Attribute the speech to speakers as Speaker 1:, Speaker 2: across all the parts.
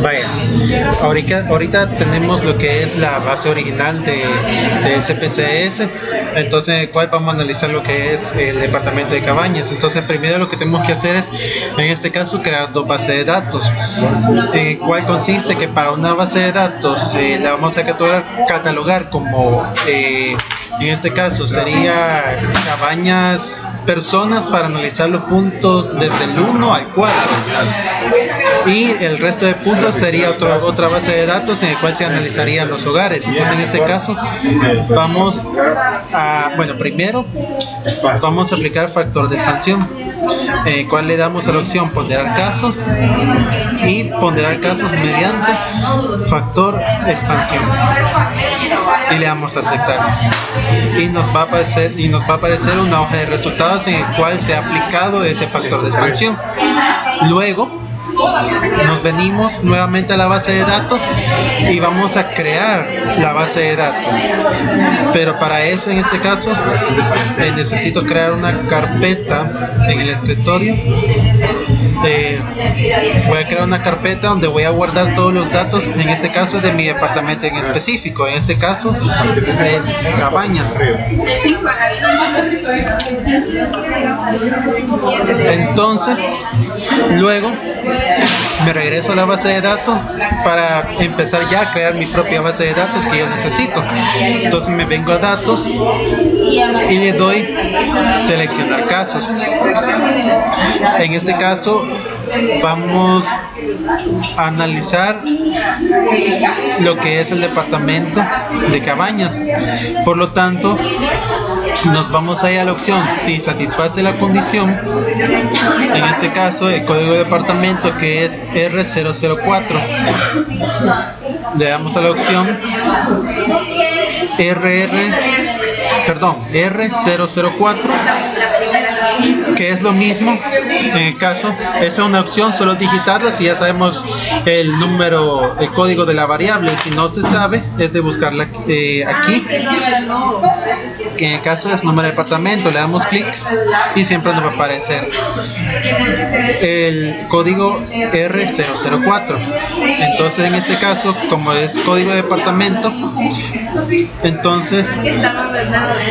Speaker 1: Vaya, ahorita tenemos lo que es la base original de SPSS, entonces en el cual vamos a analizar lo que es el departamento de Cabañas. Entonces primero lo que tenemos que hacer es, en este caso, crear dos bases de datos, en el cual consiste que para una base de datos la vamos a catalogar como, en este caso sería Cabañas personas, para analizar los puntos desde el 1 al 4, y el resto de puntos sería otra base de datos en el cual se analizarían los hogares. Entonces en este caso vamos a, primero vamos a aplicar factor de expansión, en el cual le damos a la opción ponderar casos y ponderar casos mediante factor de expansión, y le damos a aceptar, y nos va a aparecer una hoja de resultados en el cual se ha aplicado ese factor de expansión. Luego nos venimos nuevamente a la base de datos y vamos a crear la base de datos, pero para eso, en este caso, necesito crear una carpeta en el escritorio. Voy a crear una carpeta donde voy a guardar todos los datos, en este caso de mi departamento en específico. En este caso es Cabañas. Entonces luego me regreso a la base de datos para empezar ya a crear mi propia base de datos que yo necesito. Entonces me vengo a datos y le doy seleccionar casos. En este caso vamos a analizar lo que es el departamento de Cabañas. Por lo tanto, nos vamos a ir a la opción si satisface la condición, en este caso el código de departamento, que es R004. Le damos a la opción R004, que es lo mismo. En el caso, esa es una opción, solo digitarla si ya sabemos el número, el código de la variable. Si no se sabe, es de buscarla aquí, que en el caso es número de departamento. Le damos clic y siempre nos va a aparecer el código R004. Entonces en este caso, como es código de departamento, entonces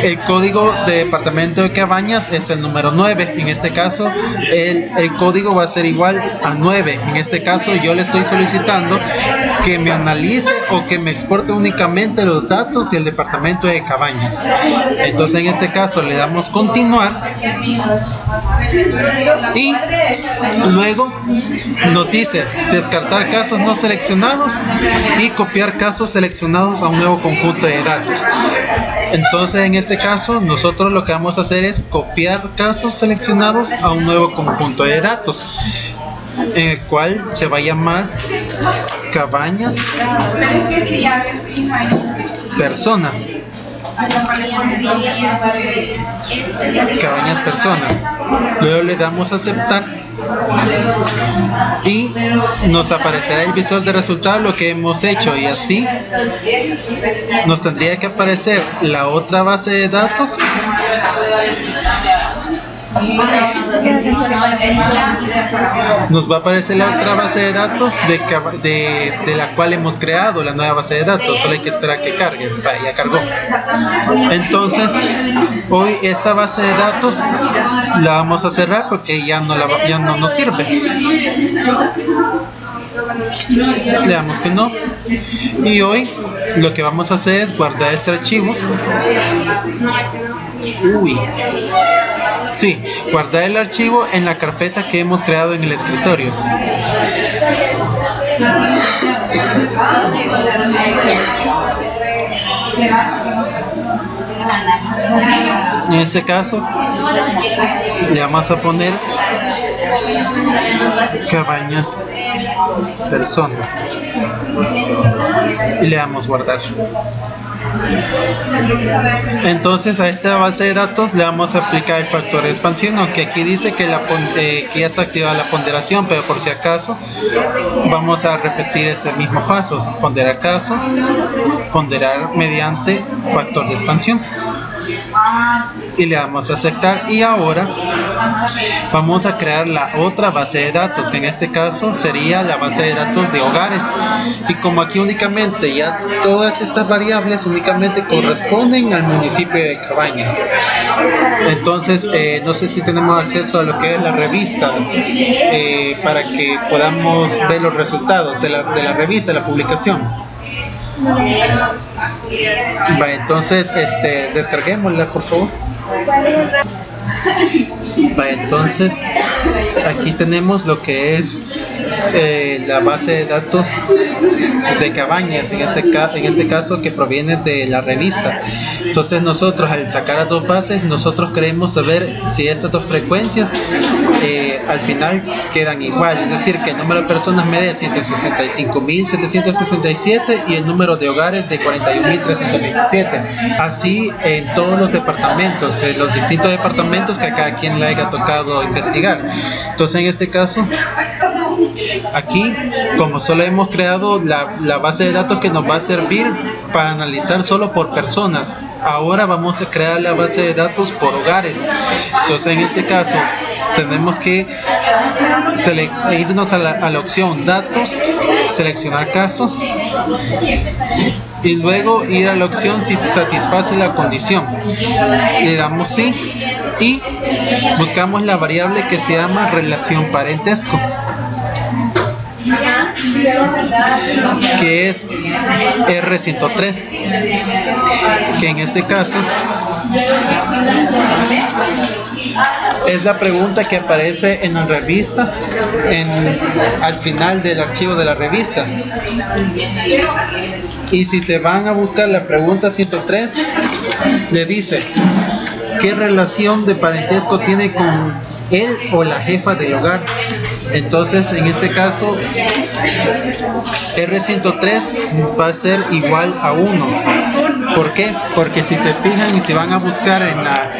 Speaker 1: el código de departamento de Cabañas es el número 9. En este caso el código va a ser igual a 9. En este caso yo le estoy solicitando que me analice o que me exporte únicamente los datos del departamento de Cabañas. Entonces en este caso le damos continuar y luego nos dice descartar casos no seleccionados y copiar casos seleccionados a un nuevo conjunto de datos. Entonces en este caso nosotros lo que vamos a hacer es copiar casos seleccionados a un nuevo conjunto de datos, en el cual se va a llamar Cabañas personas. Cabañas personas. Luego le damos a aceptar y nos aparecerá el visor de resultados lo que hemos hecho, y así nos tendría que aparecer la otra base de datos nos va a aparecer la otra base de datos de la cual hemos creado la nueva base de datos. Solo hay que esperar que cargue. Ya cargó. Entonces hoy esta base de datos la vamos a cerrar porque ya no nos sirve. Le damos que no, y hoy lo que vamos a hacer es guardar este archivo. Guardar el archivo en la carpeta que hemos creado en el escritorio. En este caso le vamos a poner Cabañas personas y le damos guardar. Entonces a esta base de datos le vamos a aplicar el factor de expansión, aunque aquí dice que ya está activada la ponderación, pero por si acaso vamos a repetir este mismo paso: ponderar casos, ponderar mediante factor de expansión. y le damos a aceptar. Y ahora vamos a crear la otra base de datos, que en este caso sería la base de datos de hogares. Y como aquí únicamente ya todas estas variables únicamente corresponden al municipio de Cabañas, entonces no sé si tenemos acceso a lo que es la revista para que podamos ver los resultados de la revista, la publicación. Entonces descarguémosla, por favor. Entonces aquí tenemos lo que es la base de datos de Cabañas, en este caso, que proviene de la revista. Entonces nosotros, al sacar las dos bases, nosotros queremos saber si estas dos frecuencias al final quedan igual, es decir, que el número de personas me dé 165.767 y el número de hogares de 41.327. Así en todos los departamentos, los distintos departamentos que a cada quien le haya tocado investigar. Entonces en este caso, aquí, como solo hemos creado la base de datos que nos va a servir para analizar solo por personas, ahora vamos a crear la base de datos por hogares. Entonces en este caso tenemos que irnos a la opción datos, seleccionar casos y luego ir a la opción si satisface la condición. Le damos sí y buscamos la variable que se llama relación parentesco, que es R103, que en este caso es la pregunta que aparece en la revista, al final del archivo de la revista. Y si se van a buscar la pregunta 103, le dice: ¿qué relación de parentesco tiene con él o la jefa del hogar? Entonces en este caso R103 va a ser igual a 1. ¿Por qué? Porque si se fijan y si van a buscar en la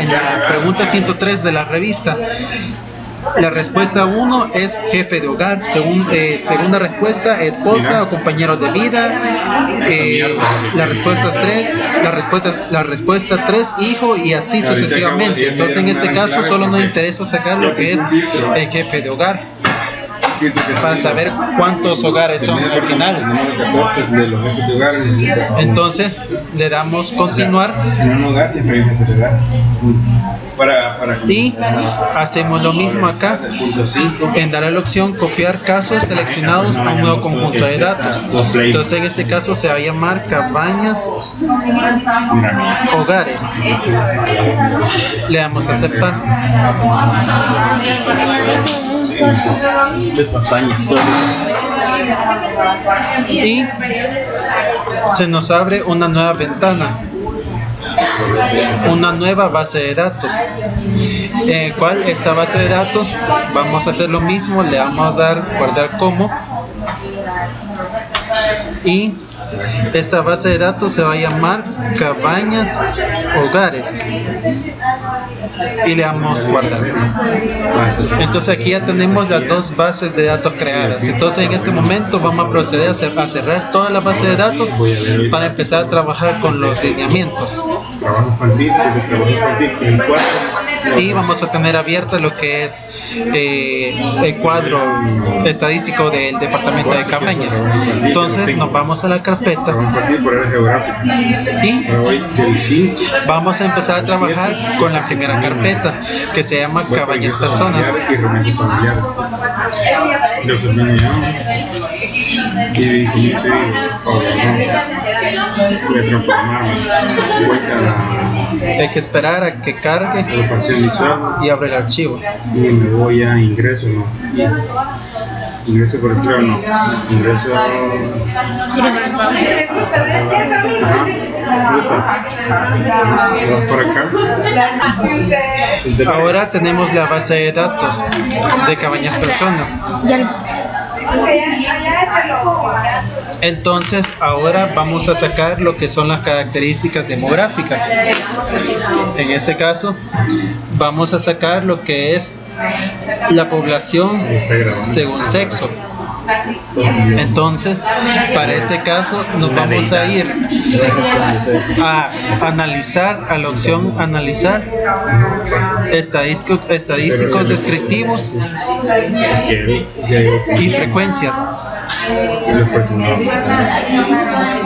Speaker 1: pregunta 103 de la revista, la respuesta 1 es jefe de hogar, segunda respuesta esposa o compañero de vida, la respuesta 3, la respuesta 3 hijo, y así sucesivamente. Entonces en este caso solo nos interesa sacar lo que es el jefe de hogar, para saber cuántos hogares son al final. Entonces le damos continuar y hacemos lo mismo acá en dar la opción copiar casos seleccionados a un nuevo conjunto de datos. Entonces en este caso se va a llamar Cabañas Hogares. Le damos a aceptar. Y se nos abre una nueva ventana, una nueva base de datos, en el cual esta base de datos vamos a hacer lo mismo, le vamos a dar guardar como, y esta base de datos se va a llamar Cabañas Hogares y le damos guardar. Entonces aquí ya tenemos las dos bases de datos creadas. Entonces en este momento vamos a proceder a cerrar toda la base de datos para empezar a trabajar con los lineamientos. Y vamos a tener abierto lo que es el cuadro estadístico del departamento de Cabañas. Entonces nos vamos a la carpeta y vamos a empezar a trabajar con la primera carpeta, que se llama Cabañas Personas. Hay que esperar a que cargue y abre el archivo.
Speaker 2: Y me voy a ingreso, ¿no? Ingreso por el trono. Ingreso. Por acá.
Speaker 1: Ahora tenemos la base de datos de Cabañas Personas. Entonces ahora vamos a sacar lo que son las características demográficas. En este caso vamos a sacar lo que es la población según sexo. Entonces, para este caso nos vamos a ir a analizar, a la opción analizar estadísticos descriptivos y frecuencias.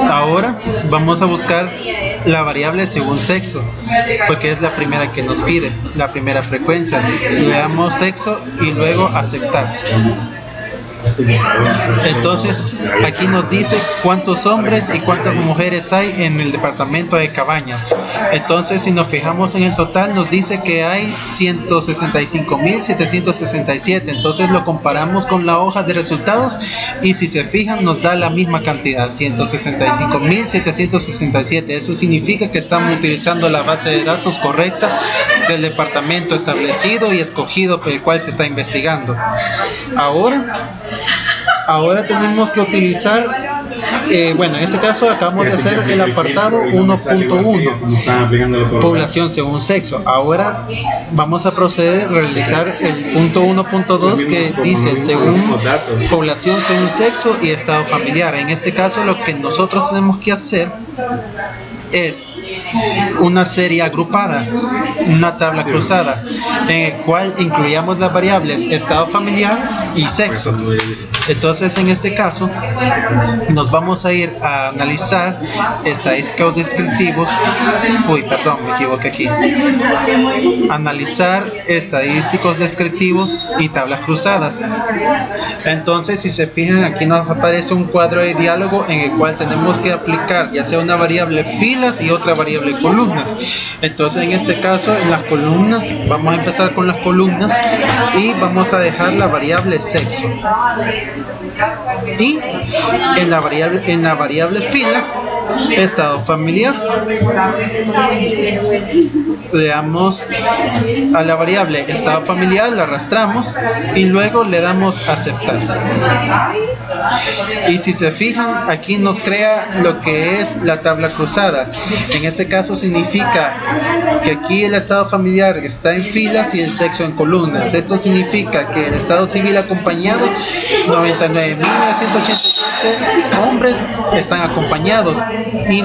Speaker 1: Ahora vamos a buscar la variable según sexo, porque es la primera que nos pide, la primera frecuencia. Le damos sexo y luego aceptar. Entonces aquí nos dice cuántos hombres y cuántas mujeres hay en el departamento de Cabañas. Entonces si nos fijamos en el total nos dice que hay 165.767. Entonces lo comparamos con la hoja de resultados y si se fijan nos da la misma cantidad, 165.767. Eso significa que estamos utilizando la base de datos correcta del departamento establecido y escogido por el cual se está investigando. Ahora tenemos que utilizar, en este caso acabamos de hacer el apartado 1.1, población según sexo. Ahora vamos a proceder a realizar el punto 1.2 que dice según población según sexo y estado familiar. En este caso lo que nosotros tenemos que hacer es una serie agrupada, una tabla cruzada, en el cual incluyamos las variables estado familiar y sexo. Entonces, en este caso, nos vamos a ir a analizar estadísticos descriptivos. Me equivoqué aquí. Analizar estadísticos descriptivos y tablas cruzadas. Entonces, si se fijan, aquí nos aparece un cuadro de diálogo en el cual tenemos que aplicar ya sea una variable filas y otra variable columnas. Entonces, en este caso, en las columnas, vamos a empezar con las columnas y vamos a dejar la variable sexo. Y en la variable fila, estado familiar, le damos a la variable estado familiar, la arrastramos y luego le damos aceptar. Y si se fijan, aquí nos crea lo que es la tabla cruzada. En este caso significa que aquí el estado familiar está en filas y el sexo en columnas. Esto significa que el estado civil acompañado, 99.987 hombres están acompañados y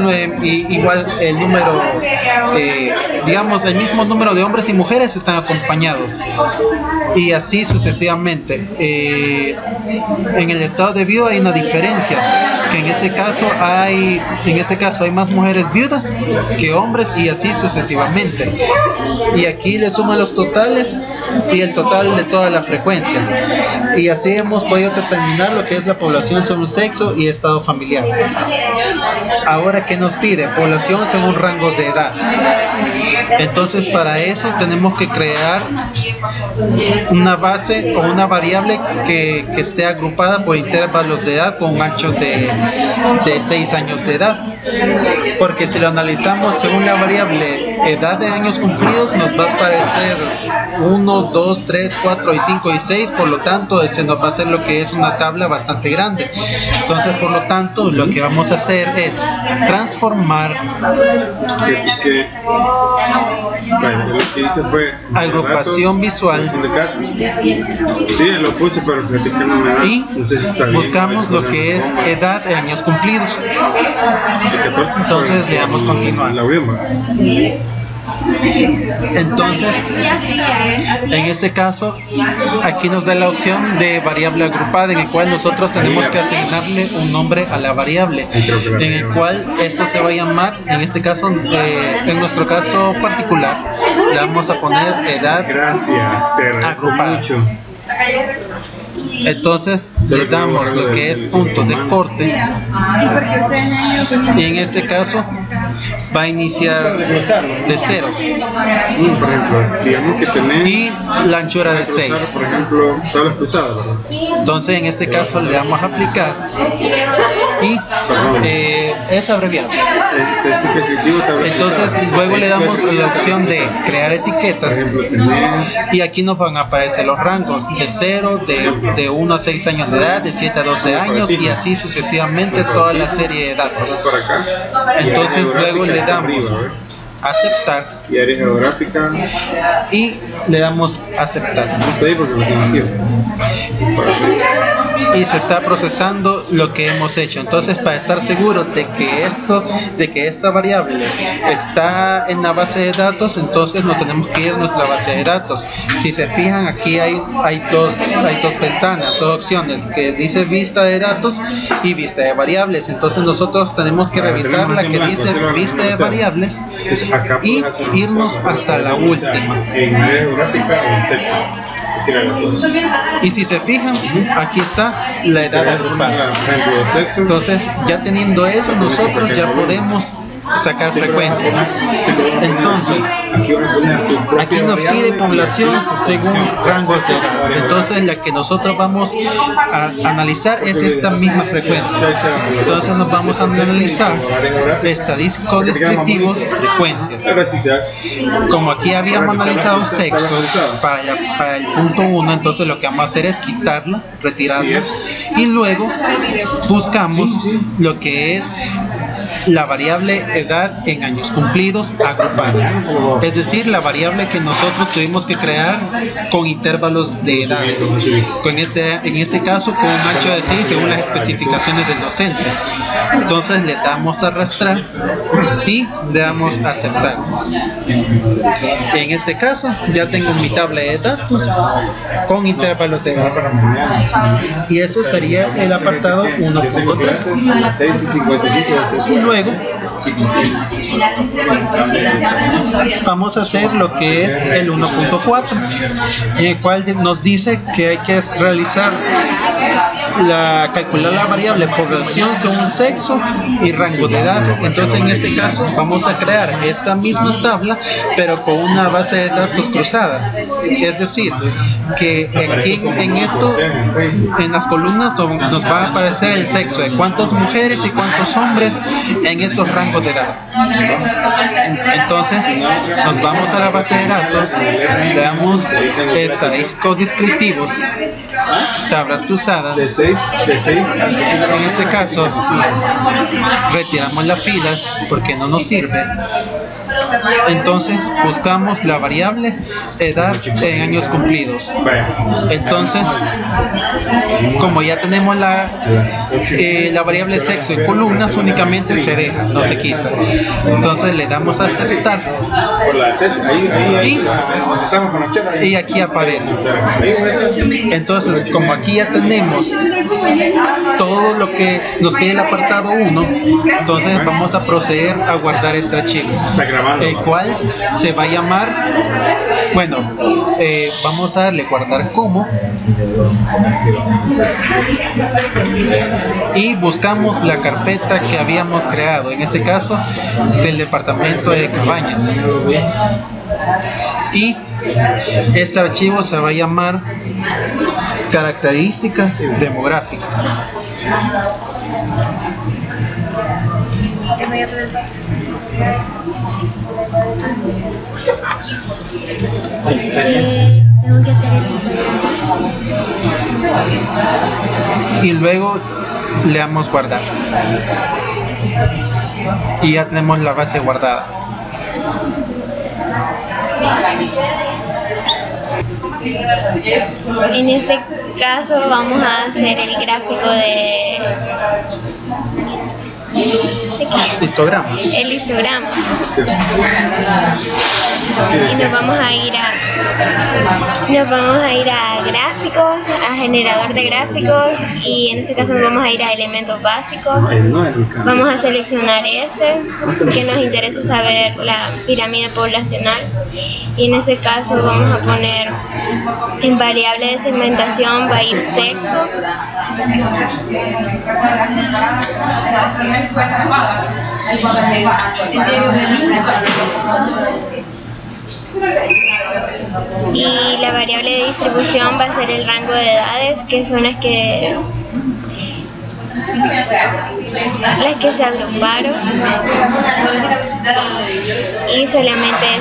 Speaker 1: igual el número, el mismo número de hombres y mujeres están acompañados y así sucesivamente. En el estado de viuda hay una diferencia, que en este caso hay más mujeres viudas que hombres y así sucesivamente. Y aquí le suman los totales y el total de toda la frecuencia. Y así hemos podido determinar lo que es la población según sexo y estado familiar. Ahora, ¿qué nos pide? Población según rangos de edad. Entonces, para eso tenemos que crear una base o una variable que esté agrupada por intervalos de edad con un ancho de 6 años de edad. Porque si lo analizamos según la variable edad de años cumplidos, nos va a aparecer 1, 2, 3, 4 y 5 y 6, por lo tanto se nos va a hacer lo que es una tabla bastante grande. Entonces, por lo tanto, lo que vamos a hacer es transformar agrupación visual y buscamos lo que es edad de años cumplidos. Entonces le damos continuar. Entonces, en este caso, aquí nos da la opción de variable agrupada, en el cual nosotros tenemos que asignarle un nombre a la variable, en el cual esto se va a llamar, en este caso, en nuestro caso particular, le vamos a poner edad agrupada. Entonces le damos lo que es punto de corte y en este caso va a iniciar de 0 y la anchura de 6. Entonces en este caso le damos a aplicar y es abreviado. Entonces luego le damos la opción de crear etiquetas y aquí nos van a aparecer los rangos de 0, de 1 a 6 años de edad, de 7 a 12 años y así sucesivamente toda la serie de datos. Entonces luego le damos aceptar y le damos aceptar. y se está procesando lo que hemos hecho. Entonces, para estar seguro de que esta variable está en la base de datos, entonces nos tenemos que ir a nuestra base de datos. Si se fijan, aquí hay dos ventanas, dos opciones, que dice vista de datos y vista de variables. Entonces nosotros tenemos que revisar la que dice vista de variables y irnos hasta la última. Y si se fijan, aquí está la edad agrupada. Entonces, ya teniendo eso, nosotros ya podemos sacar frecuencias. Entonces, aquí nos pide población según rangos de edad. Entonces, la que nosotros vamos a analizar es esta misma frecuencia. Entonces, nos vamos a analizar estadísticos descriptivos, frecuencias. Como aquí habíamos analizado sexo para el punto 1, entonces lo que vamos a hacer es quitarlo, retirarlo, y luego buscamos lo que es la variable edad en años cumplidos agrupada, es decir, la variable que nosotros tuvimos que crear con intervalos de edades, en este caso con un ancho de 6 según las especificaciones del docente. Entonces le damos a arrastrar y le damos a aceptar. En este caso ya tengo mi tabla de datos con intervalos de edad, y ese sería el apartado 1.3. Y luego vamos a hacer lo que es el 1.4, en el cual nos dice que hay que realizar calcular la variable población según sexo y rango de edad. Entonces, en este caso vamos a crear esta misma tabla, pero con una base de datos cruzada. Es decir, que aquí en las columnas nos va a aparecer el sexo de cuántas mujeres y cuántos hombres en estos rangos de edad. Entonces, nos vamos a la base de datos, le damos estadísticos descriptivos, tablas cruzadas. En este caso, retiramos las filas porque no nos sirve. Entonces buscamos la variable edad en años cumplidos. Entonces, como ya tenemos la variable sexo en columnas, únicamente se deja, no se quita. Entonces le damos a aceptar y aquí aparece. Entonces, como aquí ya tenemos todo lo que nos pide el apartado 1, entonces vamos a proceder a guardar este archivo, el cual se va a llamar, vamos a darle guardar como, y buscamos la carpeta que habíamos creado, en este caso del departamento de Cabañas, y este archivo se va a llamar características demográficas. Y luego le damos guardar y ya tenemos la base guardada.
Speaker 3: En este caso vamos a hacer el gráfico
Speaker 1: histograma.
Speaker 3: El histograma. Y nos vamos a ir a gráficos, a generador de gráficos, y en este caso nos vamos a ir a elementos básicos. Vamos a seleccionar ese, que nos interesa saber la pirámide poblacional, y en ese caso vamos a poner en variable de segmentación va a ir sexo. Y la variable de distribución va a ser el rango de edades, que son las que se agruparon, y solamente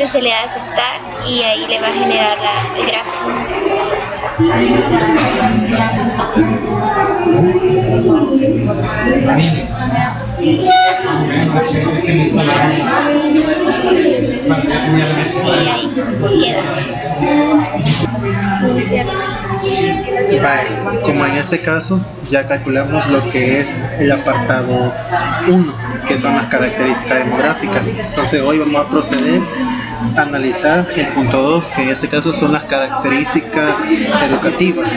Speaker 3: se le da a aceptar y ahí le va a generar el gráfico. y ahí queda.
Speaker 1: Vale, como en ese caso ya calculamos lo que es el apartado 1, que son las características demográficas. Entonces hoy vamos a proceder a analizar el punto 2, que en este caso son las características educativas.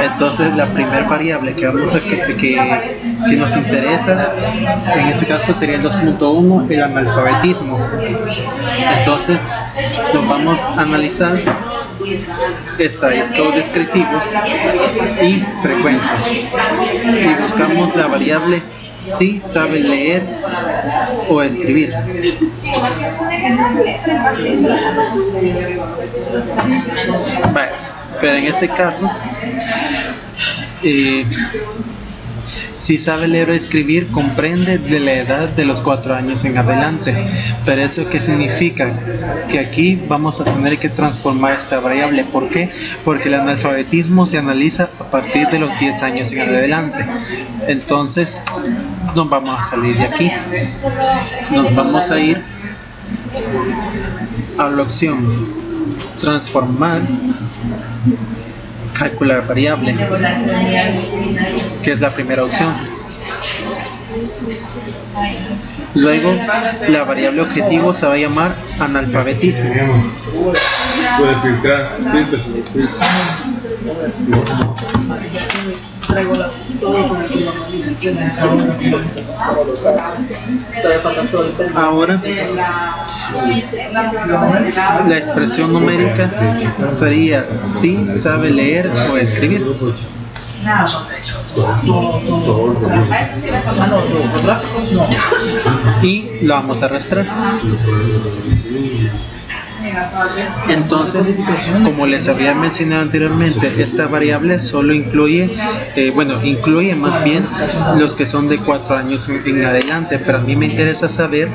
Speaker 1: Entonces la primera variable que vamos a que nos interesa en este caso sería el 2.1, el analfabetismo. Entonces nos vamos a analizar estadísticos descriptivos y frecuencias, y buscamos la variable si sabe leer o escribir. Vale, pero en este caso si sabe leer o escribir comprende de la edad de los 4 años en adelante. Pero ¿eso qué significa? Que aquí vamos a tener que transformar esta variable. ¿Por qué? Porque el analfabetismo se analiza a partir de los 10 años en adelante. Entonces nos vamos a salir de aquí. Nos vamos a ir a la opción transformar, calcular variable, que es la primera opción. Luego la variable objetivo se va a llamar analfabetismo.
Speaker 2: Puede filtrar,
Speaker 1: Ahora la expresión numérica sería si sabe leer o escribir. Y lo vamos a arrastrar. Entonces, como les había mencionado anteriormente, esta variable solo incluye, incluye más bien los que son de 4 años en adelante, pero a mí me interesa saber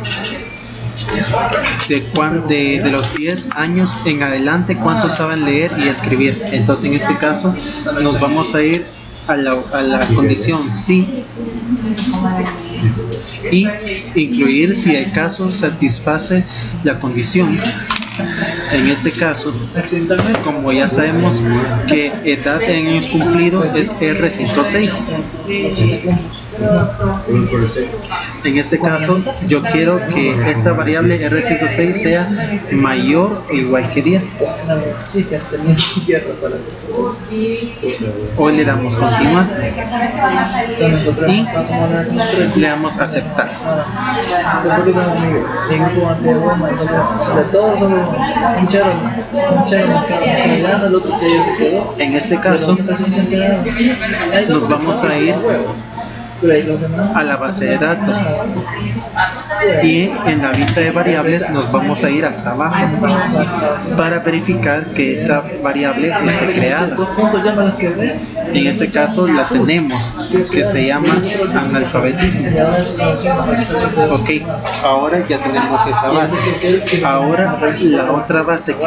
Speaker 1: de los 10 años en adelante cuántos saben leer y escribir. Entonces en este caso nos vamos a ir a la condición sí y incluir si el caso satisface la condición. En este caso, como ya sabemos que edad en años cumplidos es R106, en este caso yo quiero que esta variable R106 sea mayor o igual que 10. Hoy le damos continuar y le damos aceptar. En este caso nos vamos a ir a la base de datos y en la vista de variables nos vamos a ir hasta abajo para verificar que esa variable esté creada. En ese caso la tenemos, que se llama analfabetismo. Ok, ahora ya tenemos esa base. Ahora la otra base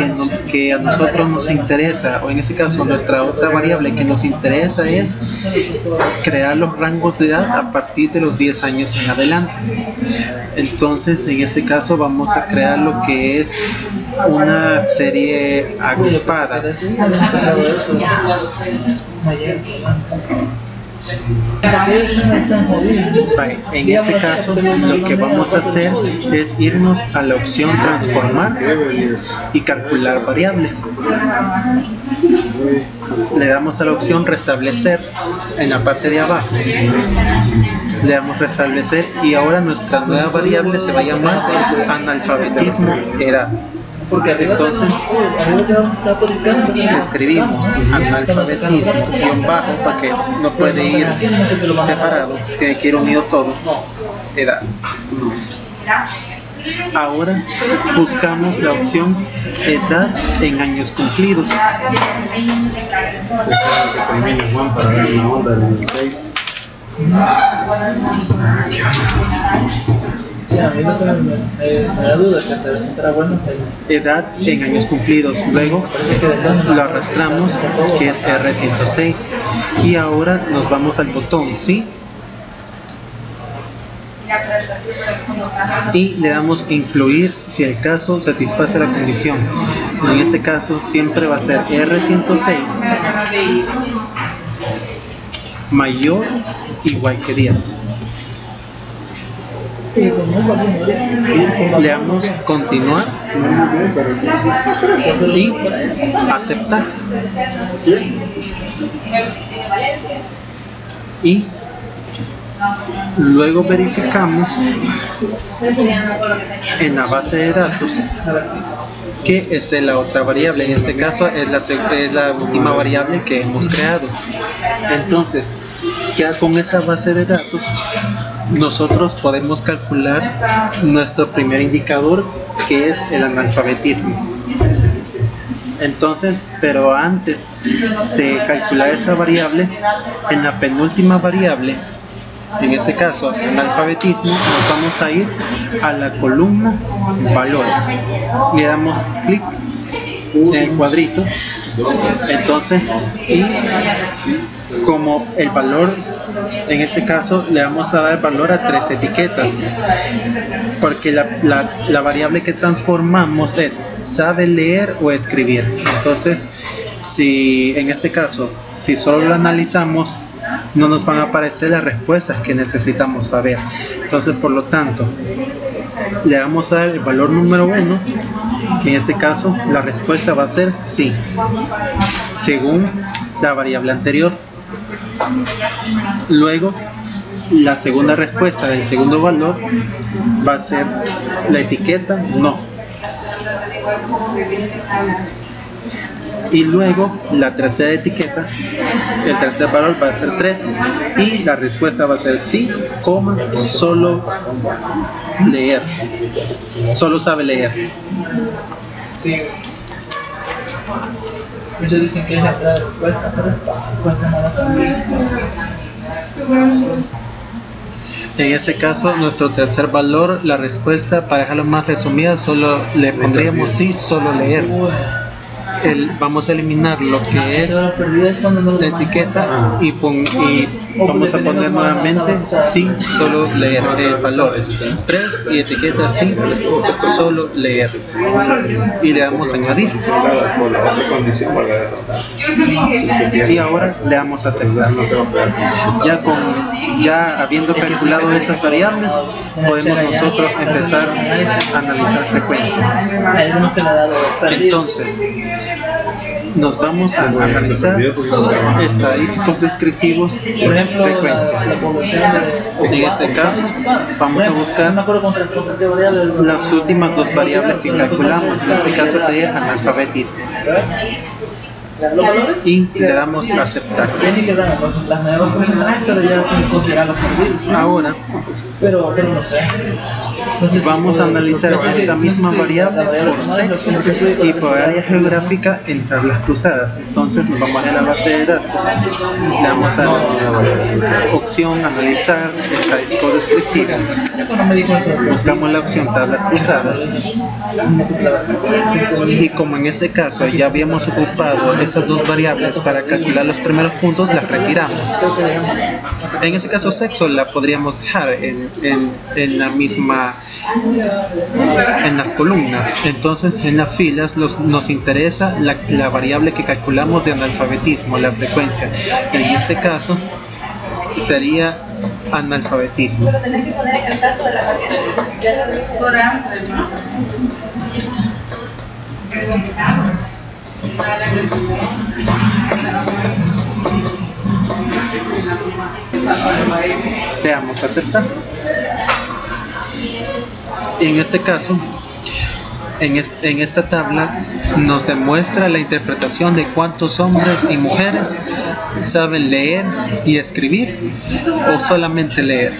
Speaker 1: que a nosotros nos interesa, o en este caso nuestra otra variable que nos interesa, es crear los rangos de edad a partir de los 10 años en adelante. Entonces en este caso vamos a crear lo que es una serie agrupada. En este caso lo que vamos a hacer es irnos a la opción transformar y calcular variable. Le damos a la opción restablecer en la parte de abajo. Le damos restablecer y ahora nuestra nueva variable se va a llamar analfabetismo edad. Entonces escribimos analfabetismo _ para que no puede ir separado, tiene que ir unido todo, edad. Ahora buscamos la opción edad en años cumplidos. Edad en años cumplidos. Luego lo arrastramos, que es R106, y ahora nos vamos al botón sí y le damos incluir si el caso satisface la condición. En este caso siempre va a ser R106 mayor igual que 10. Le damos continuar y aceptar. Y luego verificamos en la base de datos que esta es la otra variable. En este caso es la última variable que hemos creado. Entonces, ya con esa base de datos nosotros podemos calcular nuestro primer indicador, que es el analfabetismo. Entonces, pero antes de calcular esa variable, en la penúltima variable, en este caso analfabetismo, nos vamos a ir a la columna valores. Le damos clic en el cuadrito. Entonces, y como el valor, en este caso le vamos a dar valor a 3 etiquetas, porque la variable que transformamos es sabe leer o escribir. Entonces, si en este caso, si solo lo analizamos, no nos van a aparecer las respuestas que necesitamos saber. Entonces, por lo tanto, le vamos a dar el valor número 1, que en este caso la respuesta va a ser sí, según la variable anterior. Luego, la segunda respuesta del segundo valor va a ser la etiqueta no. Y luego la tercera etiqueta, el tercer valor va a ser 3 y la respuesta va a ser sí, solo leer, solo sabe leer.
Speaker 4: Sí. Muchos dicen que es la respuesta, pero la respuesta no la saben.
Speaker 1: En este caso, nuestro tercer valor, la respuesta, para dejarlo más resumida, solo le pondríamos sí, solo leer. Vamos a eliminar lo que es la etiqueta y vamos a poner nuevamente sí, solo leer, el valor 3 y etiqueta sí, solo leer, y le damos a añadir y ahora le damos a aceptar. Ya habiendo calculado esas variables, podemos nosotros empezar a analizar frecuencias. Entonces, nos vamos a analizar estadísticos descriptivos,
Speaker 4: por ejemplo,
Speaker 1: frecuencias. En este caso, vamos a buscar las últimas 2 variables que calculamos. En este caso sería analfabetismo. Y le damos a aceptar.
Speaker 4: Las nuevas porcentajes, pero ya se consideran los perdidos.
Speaker 1: Ahora,
Speaker 4: pero no sé.
Speaker 1: Vamos a analizar esta misma variable por sexo y por área geográfica en tablas cruzadas. Entonces nos vamos a la base de datos, le damos a la opción analizar estadísticos descriptivos, buscamos la opción tablas cruzadas y como en este caso ya habíamos ocupado esas 2 variables para calcular los primeros puntos, las retiramos. En este caso sexo la podríamos dejar en la misma, en las columnas. Entonces en las filas nos interesa la variable que calculamos de analfabetismo, la frecuencia. En este caso sería analfabetismo. Veamos aceptar. En este caso, en esta tabla nos demuestra la interpretación de cuántos hombres y mujeres saben leer y escribir o solamente leer.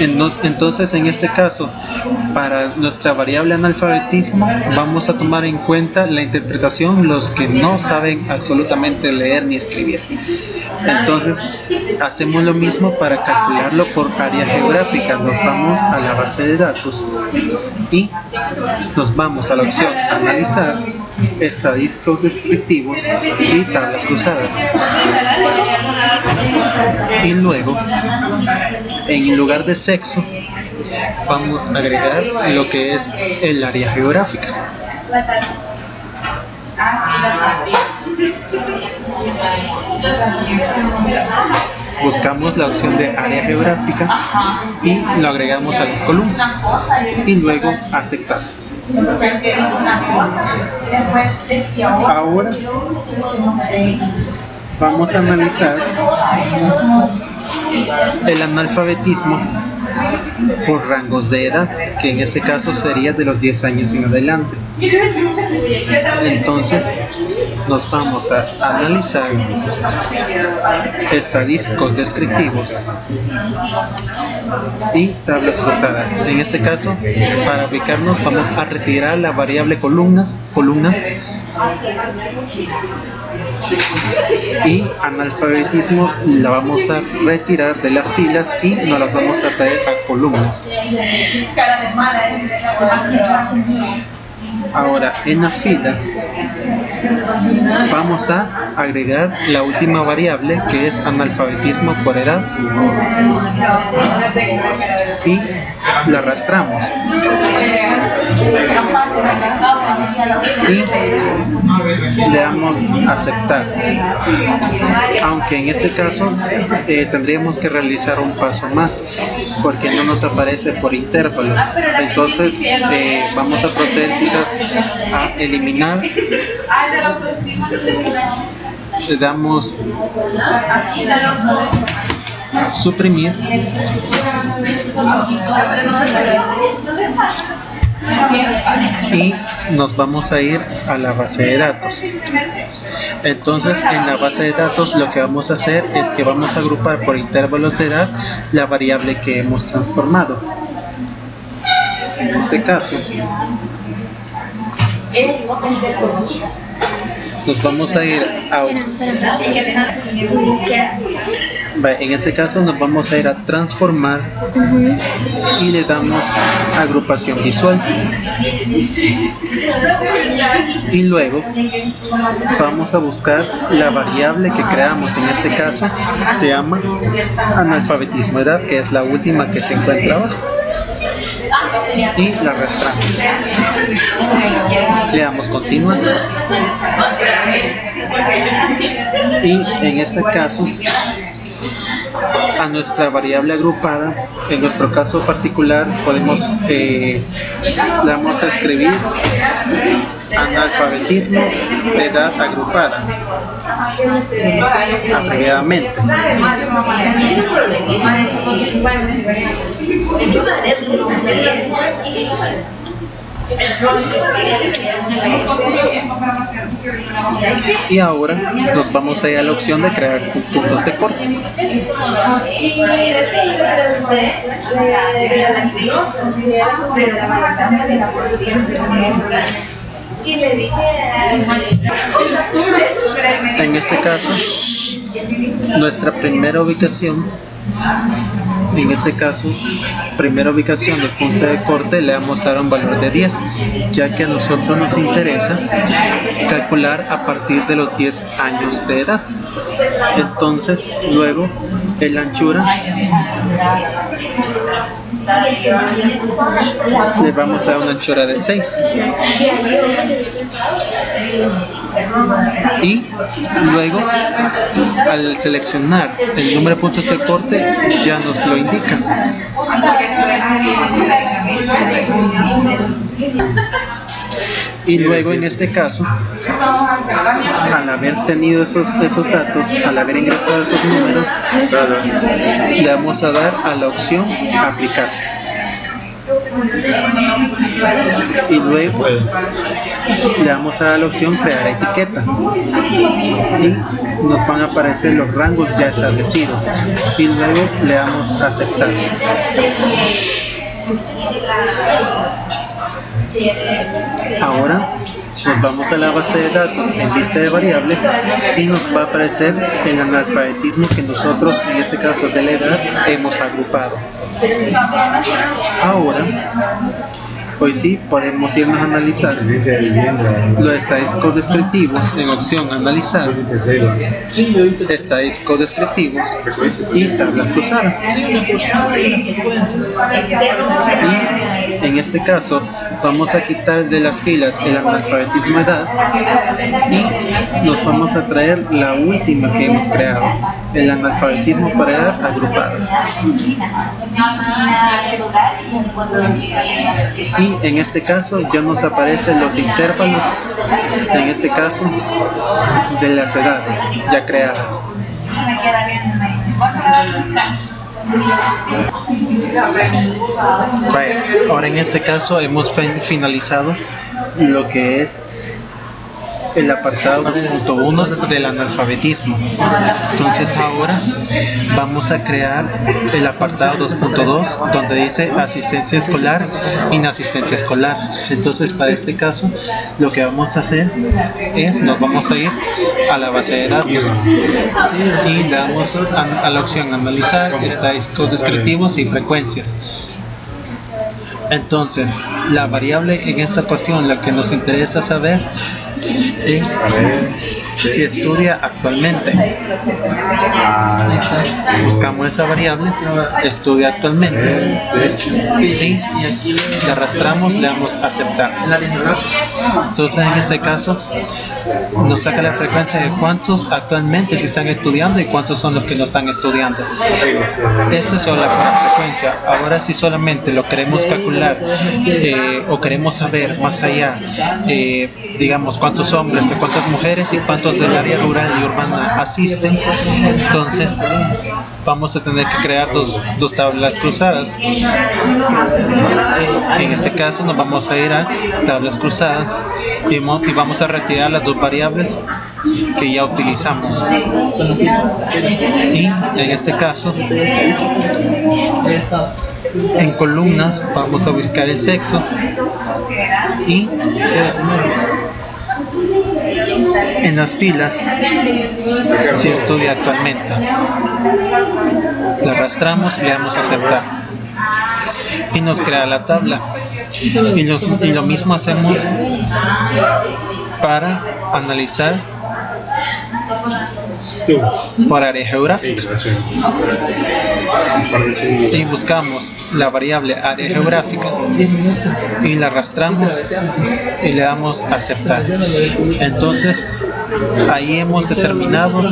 Speaker 1: Entonces, en este caso, para nuestra variable analfabetismo, vamos a tomar en cuenta la interpretación los que no saben absolutamente leer ni escribir. Entonces, hacemos lo mismo para calcularlo por área geográfica. Nos vamos a la base de datos y nos vamos a la opción analizar estadísticos descriptivos y tablas cruzadas. Y luego, en lugar de sexo, vamos a agregar lo que es el área geográfica. Buscamos la opción de área geográfica y lo agregamos a las columnas y luego aceptar. Ahora vamos a analizar el analfabetismo por rangos de edad, que en este caso sería de los 10 años en adelante. Entonces nos vamos a analizar estadísticos descriptivos y tablas cruzadas. En este caso, para ubicarnos, vamos a retirar la variable columnas y analfabetismo la vamos a retirar de las filas y nos las vamos a traer a columnas. Ahora, en las filas vamos a agregar la última variable, que es analfabetismo por edad, y la arrastramos y le damos a aceptar, aunque en este caso tendríamos que realizar un paso más porque no nos aparece por intervalos. Entonces vamos a proceder quizás a eliminar, le damos suprimir y nos vamos a ir a la base de datos. Entonces, en la base de datos lo que vamos a hacer es que vamos a agrupar por intervalos de edad la variable que hemos transformado. En este caso, nos vamos a ir a... En este caso nos vamos a ir a transformar y le damos agrupación visual y luego vamos a buscar la variable que creamos. En este caso se llama analfabetismo edad, que es la última que se encuentra abajo, y la arrastramos, le damos continuar y en este caso a nuestra variable agrupada, en nuestro caso particular podemos le vamos a escribir analfabetismo edad agrupada abreviadamente. Y ahora nos vamos a ir a la opción de crear puntos de corte. En este caso, nuestra primera ubicación, del punto de corte, le vamos a dar un valor de 10, ya que a nosotros nos interesa calcular a partir de los 10 años de edad. Entonces, luego, en la anchura, le vamos a dar una anchura de 6 y luego al seleccionar el número de puntos de corte ya nos lo indica. Y luego en este caso, al haber tenido esos datos, al haber ingresado esos números, le vamos a dar a la opción aplicar. Y luego le vamos a dar la opción crear etiqueta y nos van a aparecer los rangos ya establecidos y luego le damos a aceptar. Ahora nos vamos a la base de datos en lista de variables y nos va a aparecer el analfabetismo que nosotros, en este caso de la edad, hemos agrupado. Ahora Hoy sí podemos irnos a analizar los estadísticos descriptivos en opción analizar, estadísticos descriptivos y tablas cruzadas. Y en este caso vamos a quitar de las filas el analfabetismo edad y nos vamos a traer la última que hemos creado, el analfabetismo por edad agrupado. Y en este caso ya nos aparecen los intervalos, en este caso de las edades ya creadas. Vale, ahora en este caso hemos finalizado lo que es el apartado 2.1 del analfabetismo. Entonces ahora vamos a crear el apartado 2.2 donde dice asistencia escolar, inasistencia escolar. Entonces para este caso lo que vamos a hacer es nos vamos a ir a la base de datos y le damos a la opción analizar estadísticos descriptivos y frecuencias. Entonces, la variable en esta ocasión, la que nos interesa saber es si estudia actualmente. Buscamos esa variable, estudia actualmente, y le arrastramos, le damos a aceptar. Entonces, en este caso, nos saca la frecuencia de cuántos actualmente se están estudiando y cuántos son los que no están estudiando. Esta es solo la frecuencia. Ahora, si solamente lo queremos calcular o queremos saber más allá, digamos, cuántos hombres o cuántas mujeres y cuántos del área rural y urbana asisten, entonces vamos a tener que crear dos tablas cruzadas. En este caso nos vamos a ir a tablas cruzadas y vamos a retirar las dos variables que ya utilizamos. Y en este caso, en columnas vamos a ubicar el sexo y en las filas si estudia actualmente. Le arrastramos y le damos a aceptar y nos crea la tabla. Y lo mismo hacemos para analizar por área geográfica y buscamos la variable área geográfica y la arrastramos y le damos a aceptar. Entonces ahí hemos determinado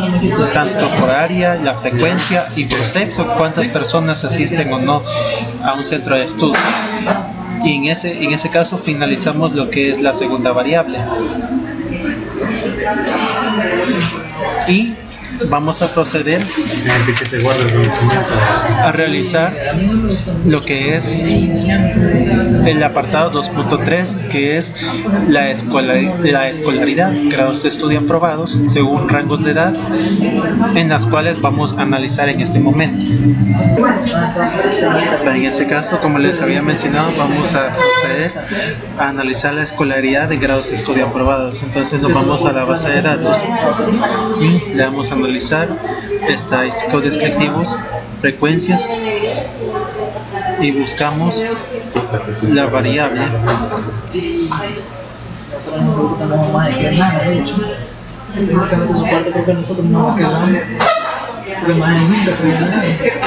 Speaker 1: tanto por área, la frecuencia y por sexo cuántas personas asisten o no a un centro de estudios. Y en ese caso finalizamos lo que es la segunda variable. Y vamos a proceder a realizar lo que es el apartado 2.3, que es la escolaridad, grados de estudio aprobados según rangos de edad, en las cuales vamos a analizar en este momento. En este caso, como les había mencionado, vamos a proceder a analizar la escolaridad de grados de estudio aprobados. Entonces nos vamos a la base de datos y le damos a analizar estadísticos descriptivos, frecuencias, y buscamos la variable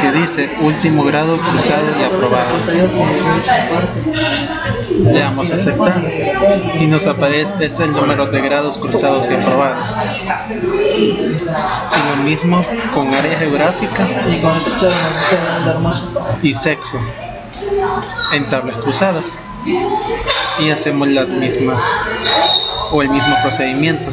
Speaker 1: que dice último grado cruzado y aprobado. Le damos a aceptar y nos aparece el número de grados cruzados y aprobados. Y lo mismo con área geográfica y sexo en tablas cruzadas y hacemos las mismas o el mismo procedimiento.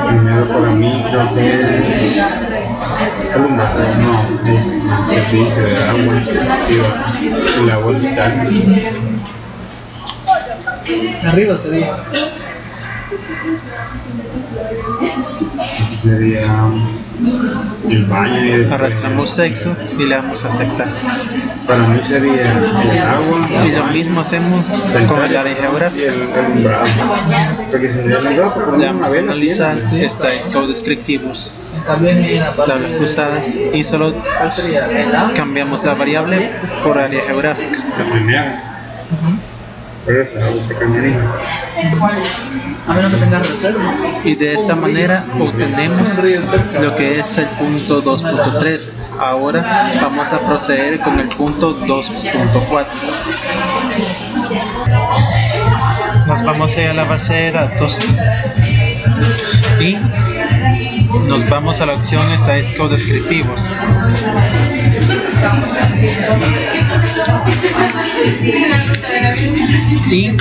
Speaker 2: Primero para mí creo que es columnas, no, es servicio de agua, el agua vital.
Speaker 4: Arriba sería.
Speaker 2: sería el baño.
Speaker 1: Arrastramos sexo y le damos a aceptar.
Speaker 2: Para mí sería el agua.
Speaker 1: Y lo mismo hacemos con el área geográfica.
Speaker 2: El umbrado. Porque sería el umbrado.
Speaker 1: Le damos a analizar estadísticos descriptivos, tablas cruzadas, y solo cambiamos la variable por área geográfica.
Speaker 2: La primera.
Speaker 4: A menos que tengas reserva.
Speaker 1: Y de esta manera obtenemos lo que es el punto 2.3. Ahora vamos a proceder con el punto 2.4. Nos vamos a ir a la base de datos y nos vamos a la opción estadísticos descriptivos. Y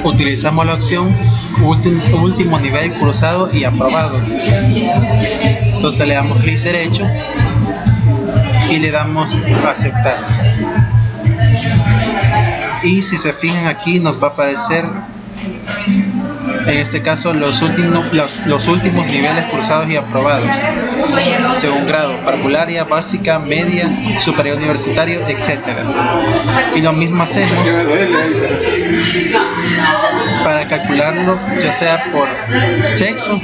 Speaker 1: utilizamos la opción último nivel cursado y aprobado. Entonces le damos clic derecho y le damos a aceptar. Y si se fijan aquí nos va a aparecer en este caso los últimos niveles cursados y aprobados según grado: parvularia, básica, media, superior universitario, etc. Y lo mismo hacemos para calcularlo, ya sea por sexo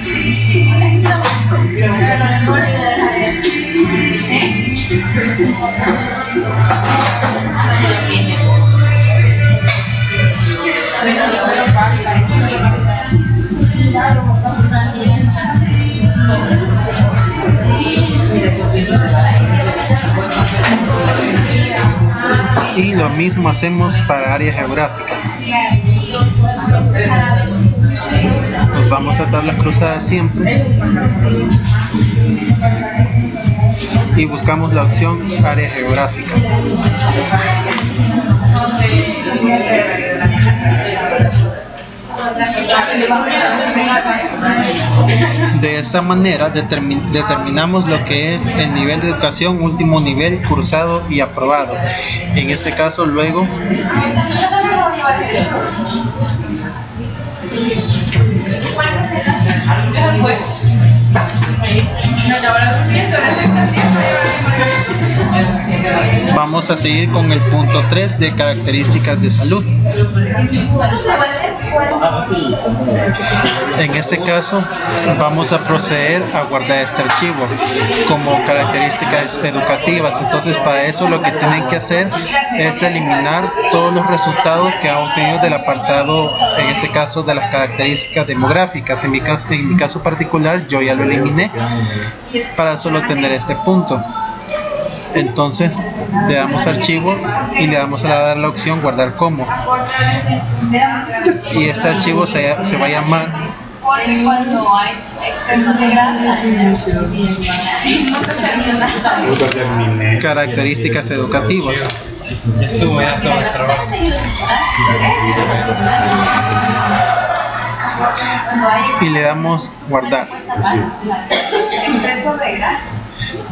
Speaker 1: y lo mismo hacemos para área geográfica. Nos vamos a tablas cruzadas siempre y buscamos la opción área geográfica. De esta manera determinamos lo que es el nivel de educación último nivel cursado y aprobado. En este caso luego vamos a seguir con el punto 3 de características de salud. En este caso vamos a proceder a guardar este archivo como características educativas. Entonces para eso lo que tienen que hacer es eliminar todos los resultados que han obtenido del apartado, en este caso de las características demográficas. En mi caso particular yo ya lo eliminé para solo tener este punto. Entonces le damos archivo y le damos a dar la opción guardar como, y este archivo se va a llamar características educativas. Y le damos guardar.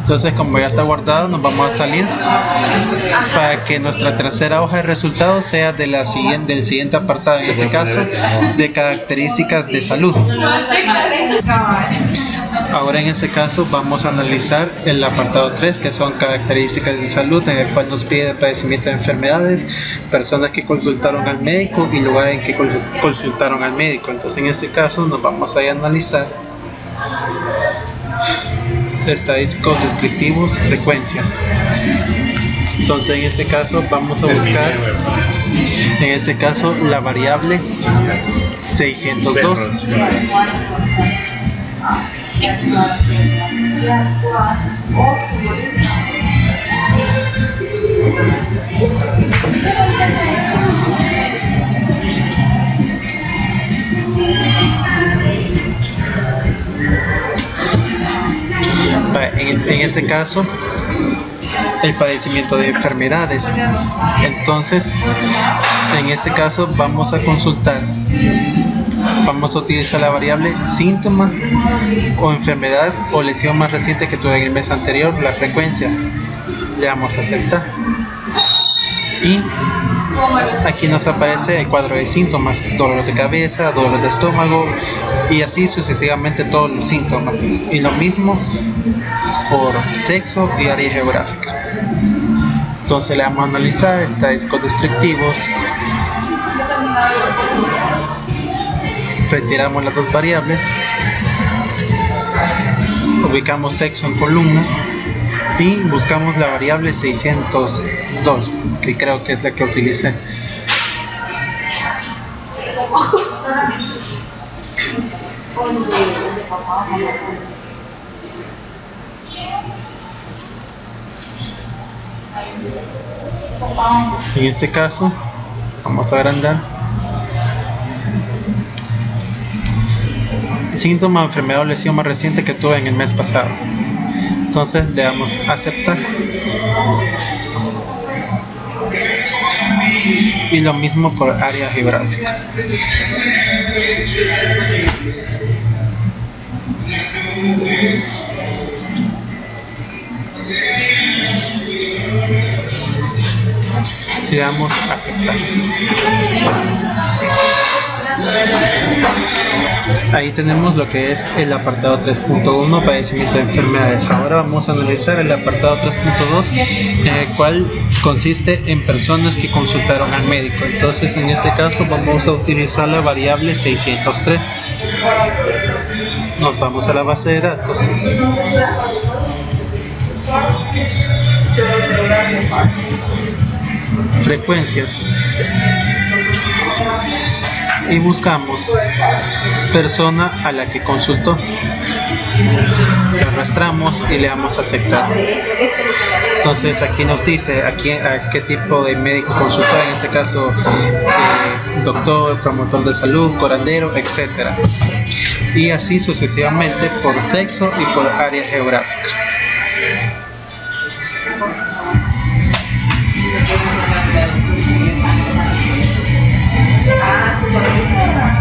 Speaker 1: Entonces, como ya está guardado, nos vamos a salir para que nuestra tercera hoja de resultados sea del siguiente apartado, en este caso de características de salud. Ahora en este caso vamos a analizar el apartado 3, que son características de salud, en el cual nos pide el padecimiento de enfermedades, personas que consultaron al médico y lugar en que consultaron al médico. Entonces en este caso nos vamos a analizar estadísticos descriptivos, frecuencias. Entonces en este caso vamos a buscar, en este caso, la variable 602. En este caso, el padecimiento de enfermedades. Entonces, en este caso vamos a consultar, vamos a utilizar la variable síntoma o enfermedad o lesión más reciente que tuve en el mes anterior, la frecuencia. Le damos a aceptar y Aquí nos aparece el cuadro de síntomas: dolor de cabeza, dolor de estómago y así sucesivamente todos los síntomas. Y lo mismo por sexo y área geográfica. Entonces le vamos a analizar estadísticos descriptivos. Retiramos las dos variables, ubicamos sexo en columnas y buscamos la variable 602, que creo que es la que utilicé. En este caso vamos a agrandar. Síntoma, enfermedad o lesión más reciente que tuve en el mes pasado. Entonces le damos a aceptar. Y lo mismo por área geográfica. Le damos a aceptar. Ahí tenemos lo que es el apartado 3.1, padecimiento de enfermedades. Ahora vamos a analizar el apartado 3.2, el cual consiste en personas que consultaron al médico. Entonces, en este caso vamos a utilizar la variable 603. Nos vamos a la base de datos. Frecuencias. Y buscamos persona a la que consultó. Le arrastramos y le damos a aceptar. Entonces aquí nos dice a qué tipo de médico consultó, en este caso doctor, promotor de salud, curandero, etc. Y así sucesivamente por sexo y por área geográfica.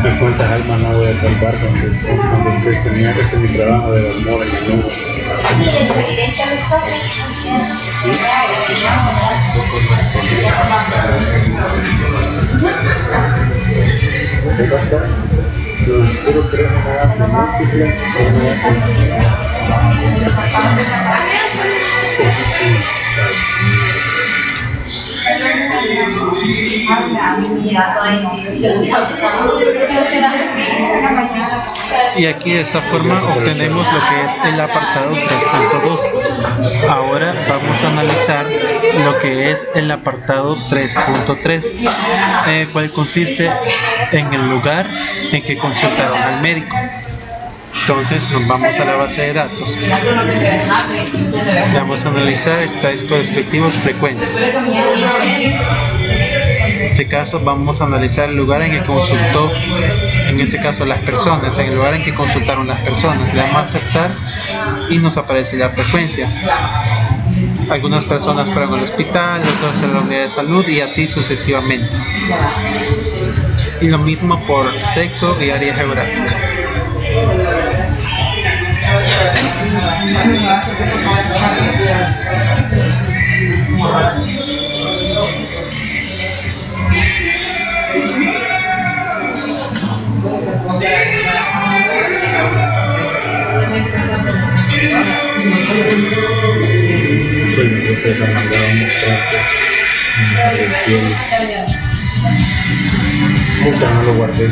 Speaker 2: Me falta alma, no voy a salvar cuando ustedes tenían. Este es mi trabajo de amor en el mundo. ¿Qué basta? Si quiero creer que me hace múltiple o me hace...
Speaker 1: Y aquí de esta forma obtenemos lo que es el apartado 3.2. Ahora vamos a analizar lo que es el apartado 3.3, el cual consiste en el lugar en que consultaron al médico. Entonces nos vamos a la base de datos. Vamos a analizar estadísticos descriptivos, frecuencias. En este caso vamos a analizar el lugar en que consultó, en este caso las personas, en el lugar en que consultaron las personas. Le damos a aceptar y nos aparece la frecuencia. Algunas personas fueron al hospital, otras a la unidad de salud y así sucesivamente. Y lo mismo por sexo y área geográfica.
Speaker 2: Soy mi profeta mandado a mostrarte el cielo. Nunca no lo guardé.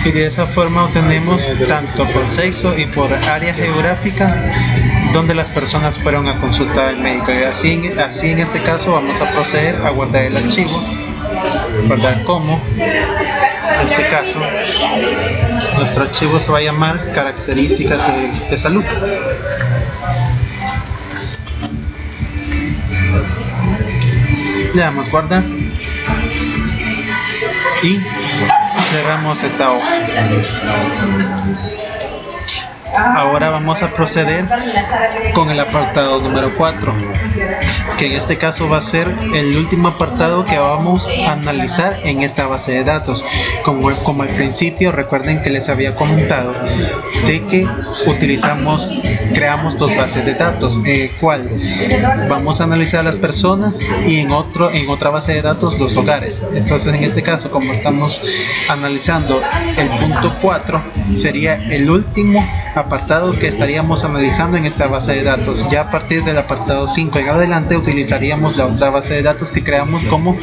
Speaker 1: Y de esa forma obtenemos tanto por sexo y por área geográfica donde las personas fueron a consultar al médico. Y así en este caso vamos a proceder a guardar el archivo, guardar como. En este caso nuestro archivo se va a llamar características de salud. Le damos guardar y cerramos esta hoja. Ahora vamos a proceder con el apartado número 4, que en este caso va a ser el último apartado que vamos a analizar en esta base de datos. Como al principio, recuerden que les había comentado de que creamos dos bases de datos, cual vamos a analizar a las personas y en otra base de datos los hogares. Entonces, en este caso, como estamos analizando el punto 4, sería el último apartado que estaríamos analizando en esta base de datos. Ya a partir del apartado 5 en adelante utilizaríamos la otra base de datos que creamos, como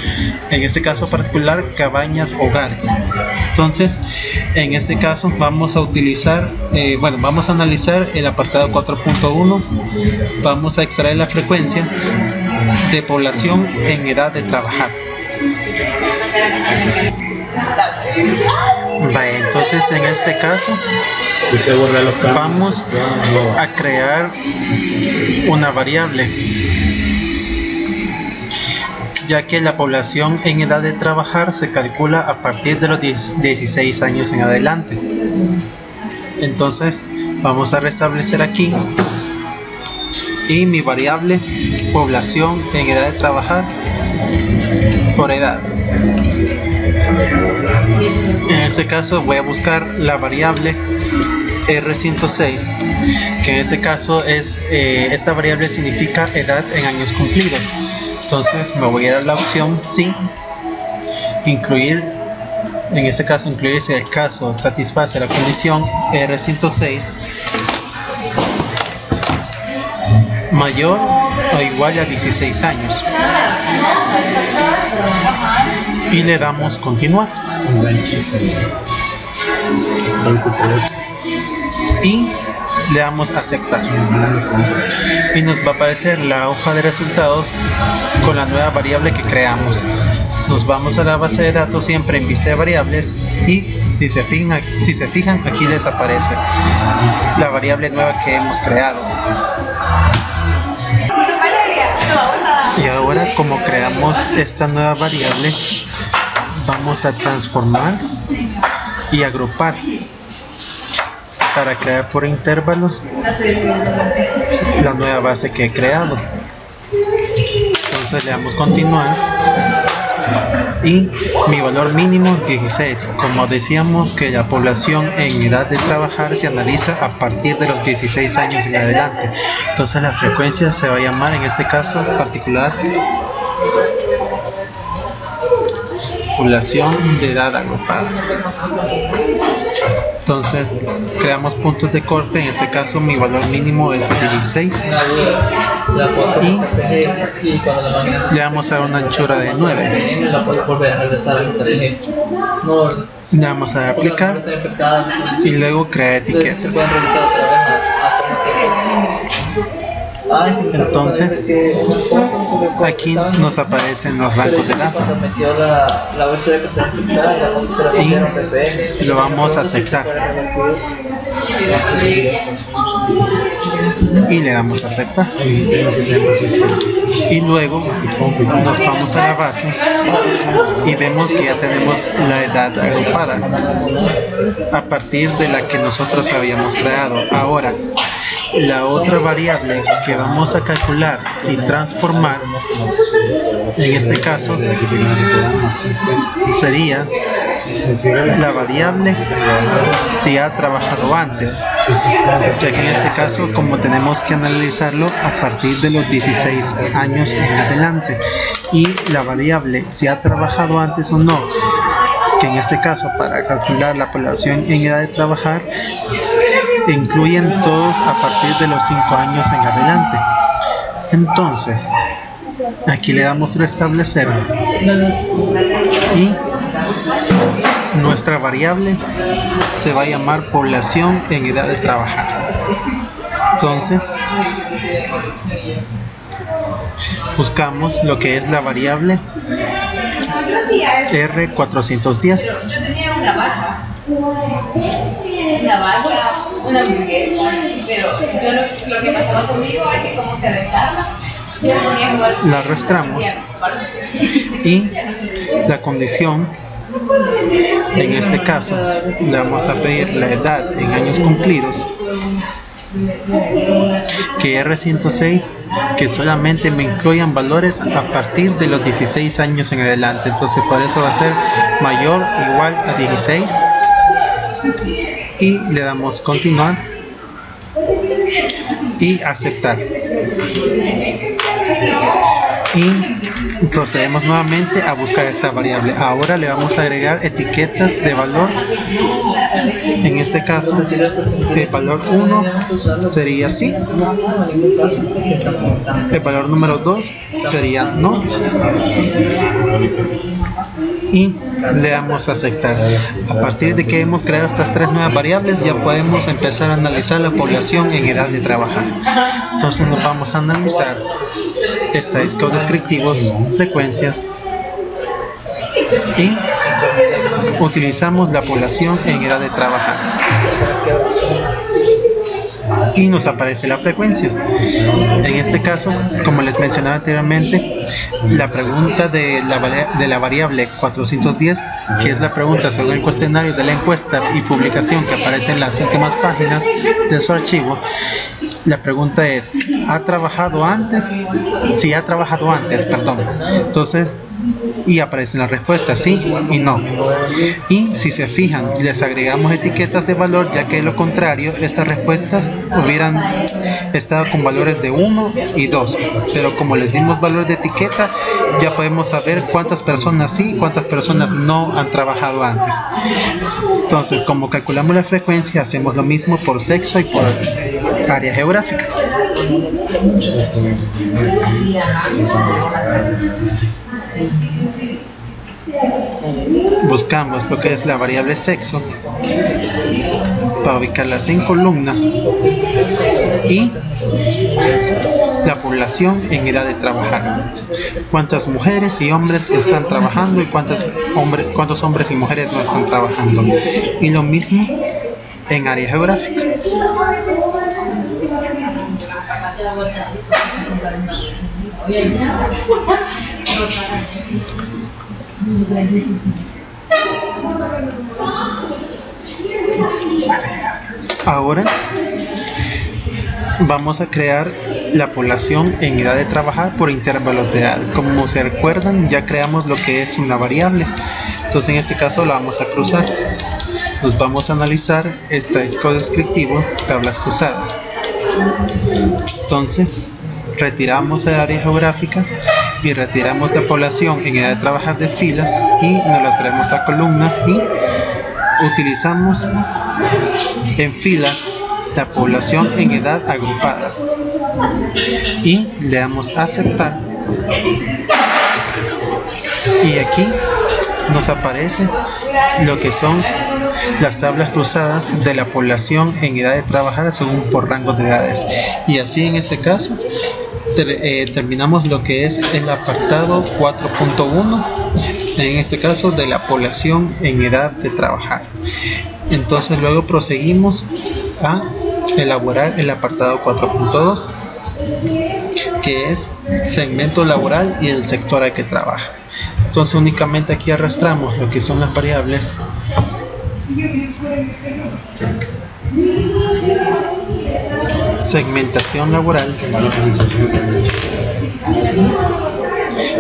Speaker 1: en este caso particular cabañas hogares. Entonces, en este caso vamos a vamos a analizar el apartado 4.1. Vamos a extraer la frecuencia de población en edad de trabajar. Entonces, en este caso vamos a crear una variable, ya que la población en edad de trabajar se calcula a partir de los 16 años en adelante. Entonces vamos a restablecer aquí, y mi variable población en edad de trabajar por edad. En este caso voy a buscar la variable R106, que en este caso esta variable significa edad en años cumplidos. Entonces me voy a ir a la opción sí, incluir. En este caso, incluir si el caso satisface la condición R106 mayor o igual a 16 años. Y le damos continuar. Y le damos aceptar. Y nos va a aparecer la hoja de resultados con la nueva variable que creamos. Nos vamos a la base de datos siempre en vista de variables, y si se fijan aquí desaparece la variable nueva que hemos creado. Y ahora, como creamos esta nueva variable, vamos a transformar y agrupar para crear por intervalos la nueva base que he creado. Entonces le damos continuar, y mi valor mínimo 16. Como decíamos que la población en edad de trabajar se analiza a partir de los 16 años en adelante, entonces la frecuencia se va a llamar, en este caso particular, población de edad agrupada. Entonces creamos puntos de corte. En este caso mi valor mínimo es de 16 y le vamos a dar una anchura de 9. Le vamos a dar aplicar y luego crear etiquetas. Entonces aquí nos aparecen los rangos de datos y lo vamos a aceptar y le damos a aceptar, y luego nos vamos a la base y vemos que ya tenemos la edad agrupada a partir de la que nosotros habíamos creado. Ahora, la otra variable que vamos a calcular y transformar, en este caso, sería la variable si ha trabajado antes, ya que en este caso, como tenemos que analizarlo a partir de los 16 años en adelante, y la variable si ha trabajado antes o no, que en este caso para calcular la población en edad de trabajar incluyen todos a partir de los 5 años en adelante. Entonces aquí le damos restablecer y nuestra variable se va a llamar población en edad de trabajar. Entonces buscamos lo que es la variable R410.
Speaker 5: Una hamburguesa, pero yo lo que pasaba conmigo es que como se desarma, yo no podía jugar.
Speaker 1: La arrastramos y la condición, en este caso le vamos a pedir la edad en años cumplidos, que R106 que solamente me incluyan valores a partir de los 16 años en adelante. Entonces por eso va a ser mayor o igual a 16 y le damos continuar y aceptar. Y procedemos nuevamente a buscar esta variable. Ahora le vamos a agregar etiquetas de valor. En este caso el valor 1 sería así, el valor número 2 sería no, y le damos a aceptar. A partir de que hemos creado estas tres nuevas variables, ya podemos empezar a analizar la población en edad de trabajar. Entonces nos vamos a analizar estadísticos descriptivos, frecuencias, y utilizamos la población en edad de trabajar y nos aparece la frecuencia. En este caso, como les mencionaba anteriormente, la pregunta de la variable 410, que es la pregunta según el cuestionario de la encuesta y publicación que aparece en las últimas páginas de su archivo, la pregunta es, ¿ha trabajado antes? Si ha trabajado antes, perdón. Entonces, y aparecen las respuestas sí y no. Y si se fijan, les agregamos etiquetas de valor, ya que de lo contrario estas respuestas hubieran estado con valores de 1 y 2, pero como les dimos valor de etiqueta, ya podemos saber cuántas personas sí, cuántas personas no han trabajado antes. Entonces, como calculamos la frecuencia, hacemos lo mismo por sexo y por área geográfica. Buscamos lo que es la variable sexo para ubicarlas en columnas y la población en edad de trabajar. Cuántas mujeres y hombres están trabajando y cuántos hombres y mujeres no están trabajando. Y lo mismo en área geográfica. Ahora vamos a crear la población en edad de trabajar por intervalos de edad. Como se recuerdan, ya creamos lo que es una variable. Entonces en este caso la vamos a cruzar. Nos vamos a analizar estadísticos descriptivos, tablas cruzadas. Entonces retiramos el área geográfica y retiramos la población en edad de trabajar de filas y nos las traemos a columnas y utilizamos en filas la población en edad agrupada y le damos a aceptar, y aquí nos aparece lo que son las tablas cruzadas de la población en edad de trabajar según por rangos de edades. Y así en este caso terminamos lo que es el apartado 4.1, en este caso de la población en edad de trabajar. Entonces luego proseguimos a elaborar el apartado 4.2, que es segmento laboral y el sector al que trabaja. Entonces únicamente aquí arrastramos lo que son las variables segmentación laboral,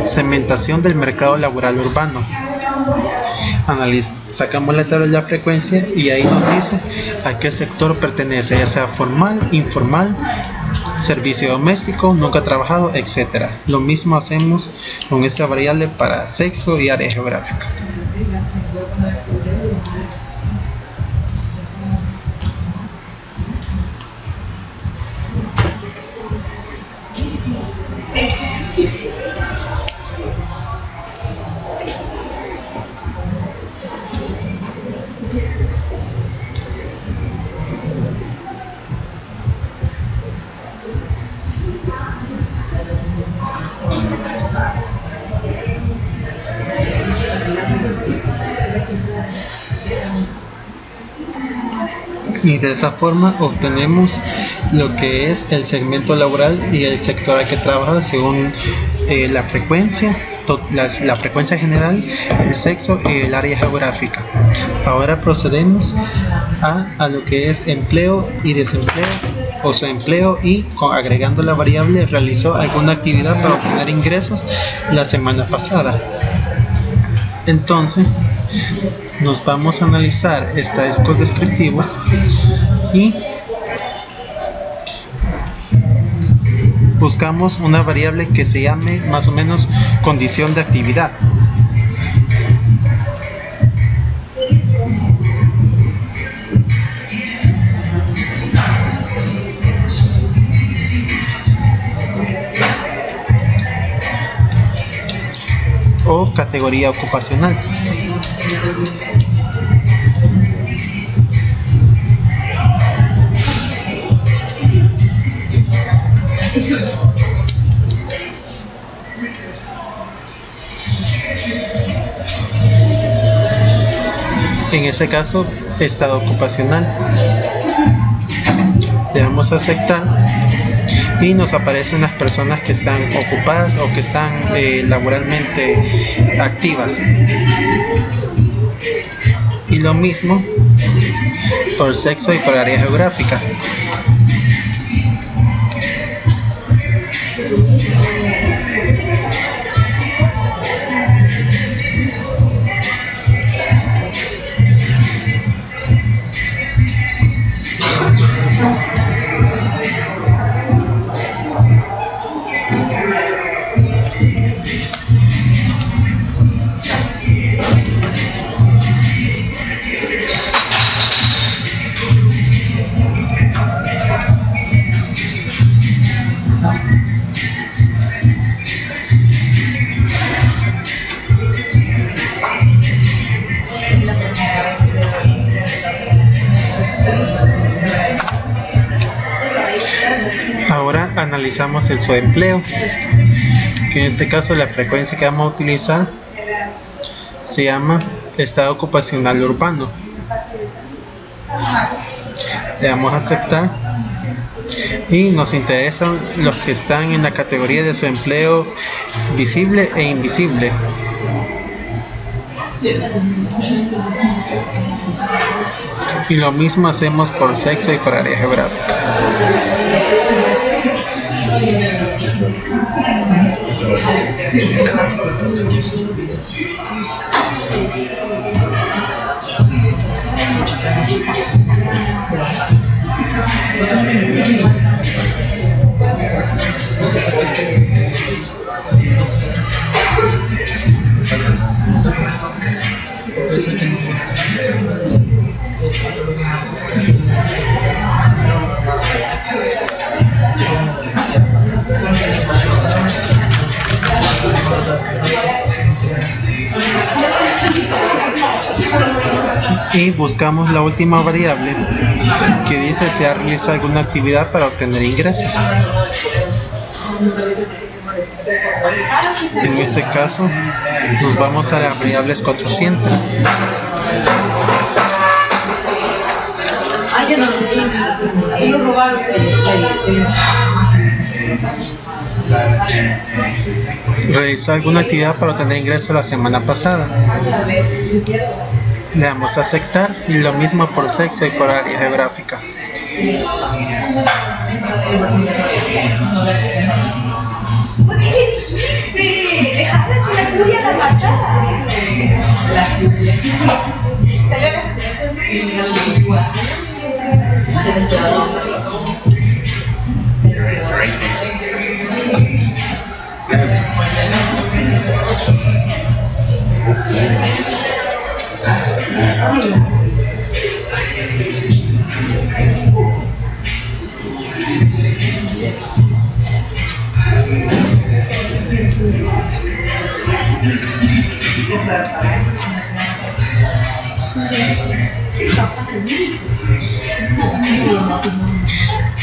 Speaker 1: segmentación del mercado laboral urbano. Sacamos la tabla de la frecuencia y ahí nos dice a qué sector pertenece, ya sea formal, informal, servicio doméstico, nunca trabajado, etc. Lo mismo hacemos con esta variable para sexo y área geográfica. Y de esa forma obtenemos lo que es el segmento laboral y el sector al que trabaja según la frecuencia, la frecuencia general, el sexo y el área geográfica. Ahora procedemos a lo que es empleo y desempleo o su empleo y agregando la variable realizó alguna actividad para obtener ingresos la semana pasada. Entonces nos vamos a analizar estadísticos descriptivos y buscamos una variable que se llame más o menos condición de actividad. O categoría ocupacional. En ese caso, estado ocupacional. Le damos a aceptar y nos aparecen las personas que están ocupadas o que están laboralmente activas. Y lo mismo por sexo y por área geográfica. Ahora analizamos el subempleo, que en este caso la frecuencia que vamos a utilizar se llama estado ocupacional urbano. Le damos a aceptar y nos interesan los que están en la categoría de subempleo visible e invisible. Y lo mismo hacemos por sexo y por área geográfica. Y buscamos la última variable que dice si ha realizado alguna actividad para obtener ingresos. En este caso nos vamos a las variables 400. Realizó alguna actividad para obtener ingresos la semana pasada. Le damos a aceptar y lo mismo por sexo y por área geográfica.
Speaker 5: ¿Por qué dijiste? Dejala que la tuya la matara.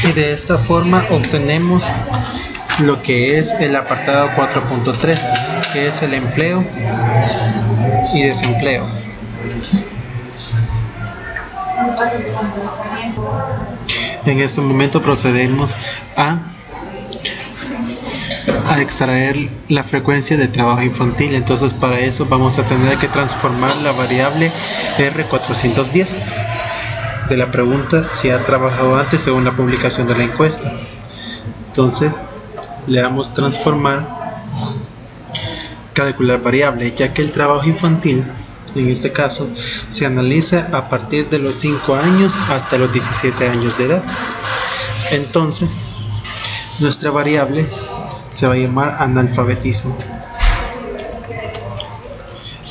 Speaker 1: Y de esta forma obtenemos lo que es el apartado 4.3, que es el empleo y desempleo. En este momento procedemos a extraer la frecuencia de trabajo infantil. Entonces para eso vamos a tener que transformar la variable R410. de la pregunta si ha trabajado antes según la publicación de la encuesta. Entonces le damos transformar, calcular variable, ya que el trabajo infantil en este caso se analiza a partir de los 5 años hasta los 17 años de edad. Entonces nuestra variable se va a llamar analfabetismo.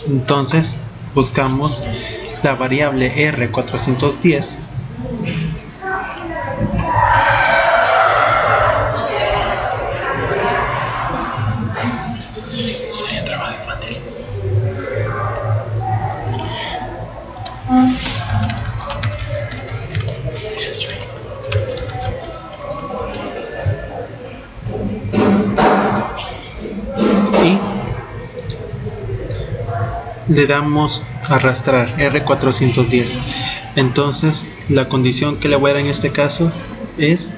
Speaker 1: Entonces buscamos la variable R410 y le damos arrastrar R410. Entonces la condición que le voy a dar en este caso es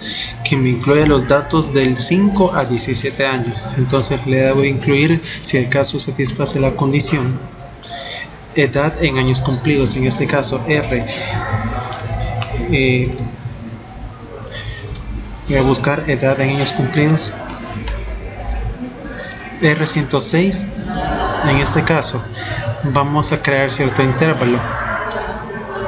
Speaker 1: que me incluya los datos del 5 a 17 años. Entonces le debo incluir, si el caso satisface la condición, edad en años cumplidos, en este caso R. Voy a buscar edad en años cumplidos, R106. En este caso vamos a crear cierto intervalo.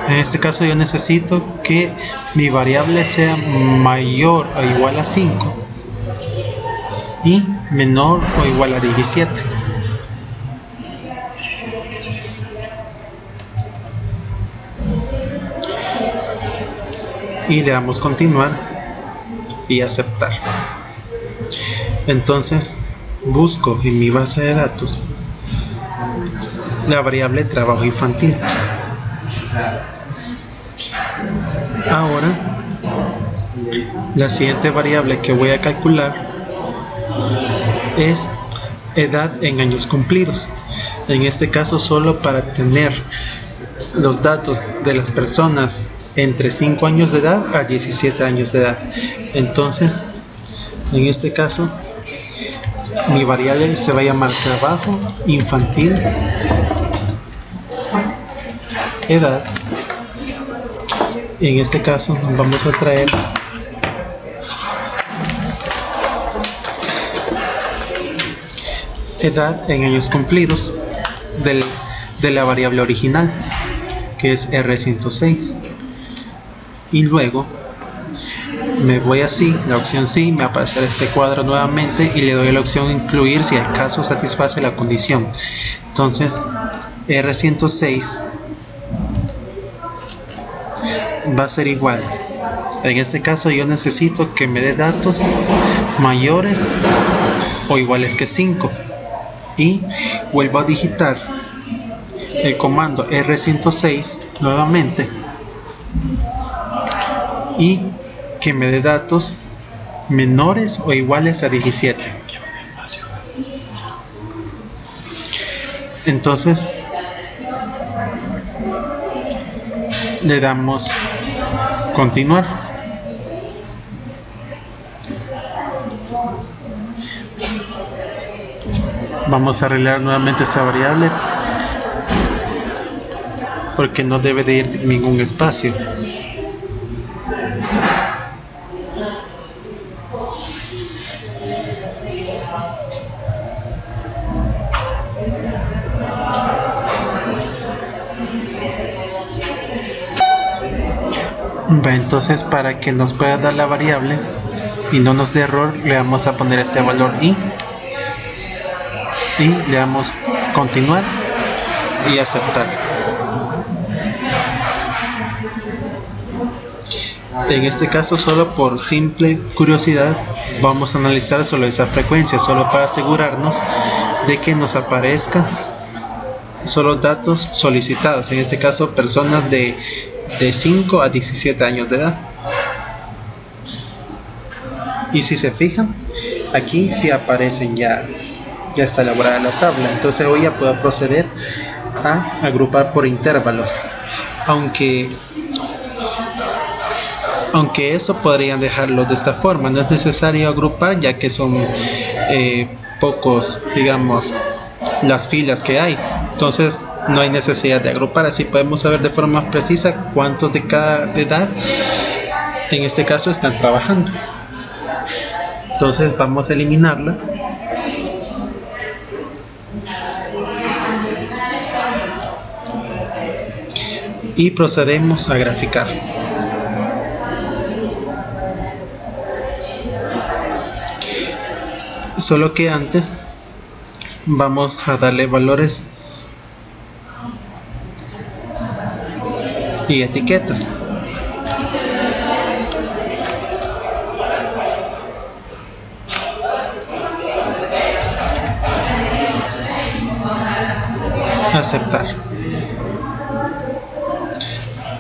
Speaker 1: En este caso yo necesito que mi variable sea mayor o igual a 5 y menor o igual a 17. Y le damos continuar y aceptar. Entonces busco en mi base de datos la variable trabajo infantil. Ahora la siguiente variable que voy a calcular es edad en años cumplidos. En este caso solo para tener los datos de las personas entre 5 años de edad a 17 años de edad. Entonces en este caso mi variable se va a llamar trabajo infantil edad. En este caso vamos a traer edad en años cumplidos de la variable original, que es R106, y luego me voy así, la opción sí, me aparecerá este cuadro nuevamente y le doy la opción incluir si el caso satisface la condición. Entonces R106 va a ser igual, en este caso yo necesito que me dé datos mayores o iguales que 5 y vuelvo a digitar el comando R106 nuevamente y que me dé datos menores o iguales a 17. Entonces le damos continuar. Vamos a arreglar nuevamente esta variable porque no debe de ir ningún espacio. Entonces para que nos pueda dar la variable y no nos dé error, le vamos a poner este valor y le damos continuar y aceptar. En este caso, solo por simple curiosidad, vamos a analizar solo esa frecuencia, solo para asegurarnos de que nos aparezca solo datos solicitados, en este caso personas de 5 a 17 años de edad. Y si se fijan, aquí sí aparecen, ya está elaborada la tabla. Entonces hoy ya puedo proceder a agrupar por intervalos, aunque eso podrían dejarlo de esta forma, no es necesario agrupar ya que son pocos, digamos, las filas que hay. Entonces no hay necesidad de agrupar, así podemos saber de forma más precisa cuántos de cada edad en este caso están trabajando. Entonces vamos a eliminarla y procedemos a graficar. Solo que antes vamos a darle valores y etiquetas. Aceptar.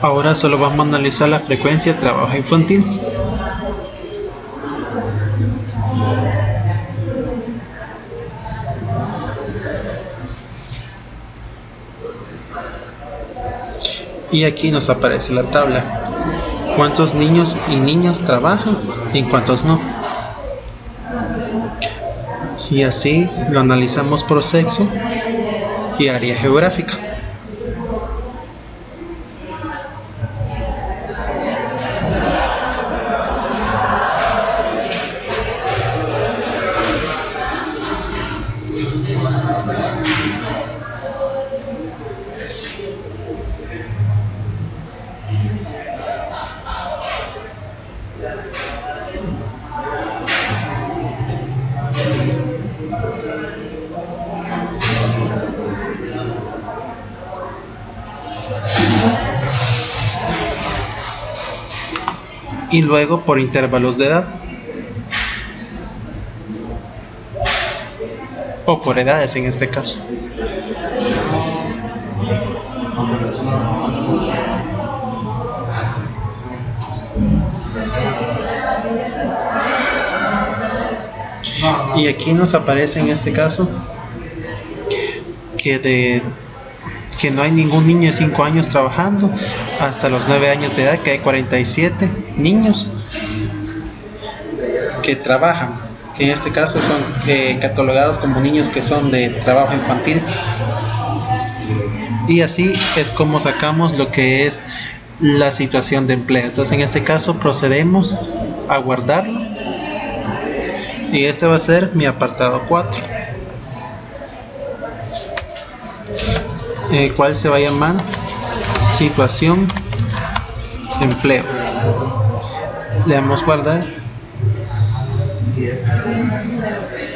Speaker 1: Ahora solo vamos a analizar la frecuencia de trabajo infantil. Y aquí nos aparece la tabla. ¿Cuántos niños y niñas trabajan y cuántos no? Y así lo analizamos por sexo y área geográfica. Y luego por intervalos de edad o por edades en este caso. Y aquí nos aparece en este caso que no hay ningún niño de 5 años trabajando hasta los 9 años de edad, que hay 47 niños que trabajan, que en este caso son catalogados como niños que son de trabajo infantil. Y así es como sacamos lo que es la situación de empleo. Entonces en este caso procedemos a guardarlo y este va a ser mi apartado 4, el cual se va a llamar situación empleo. Le damos guardar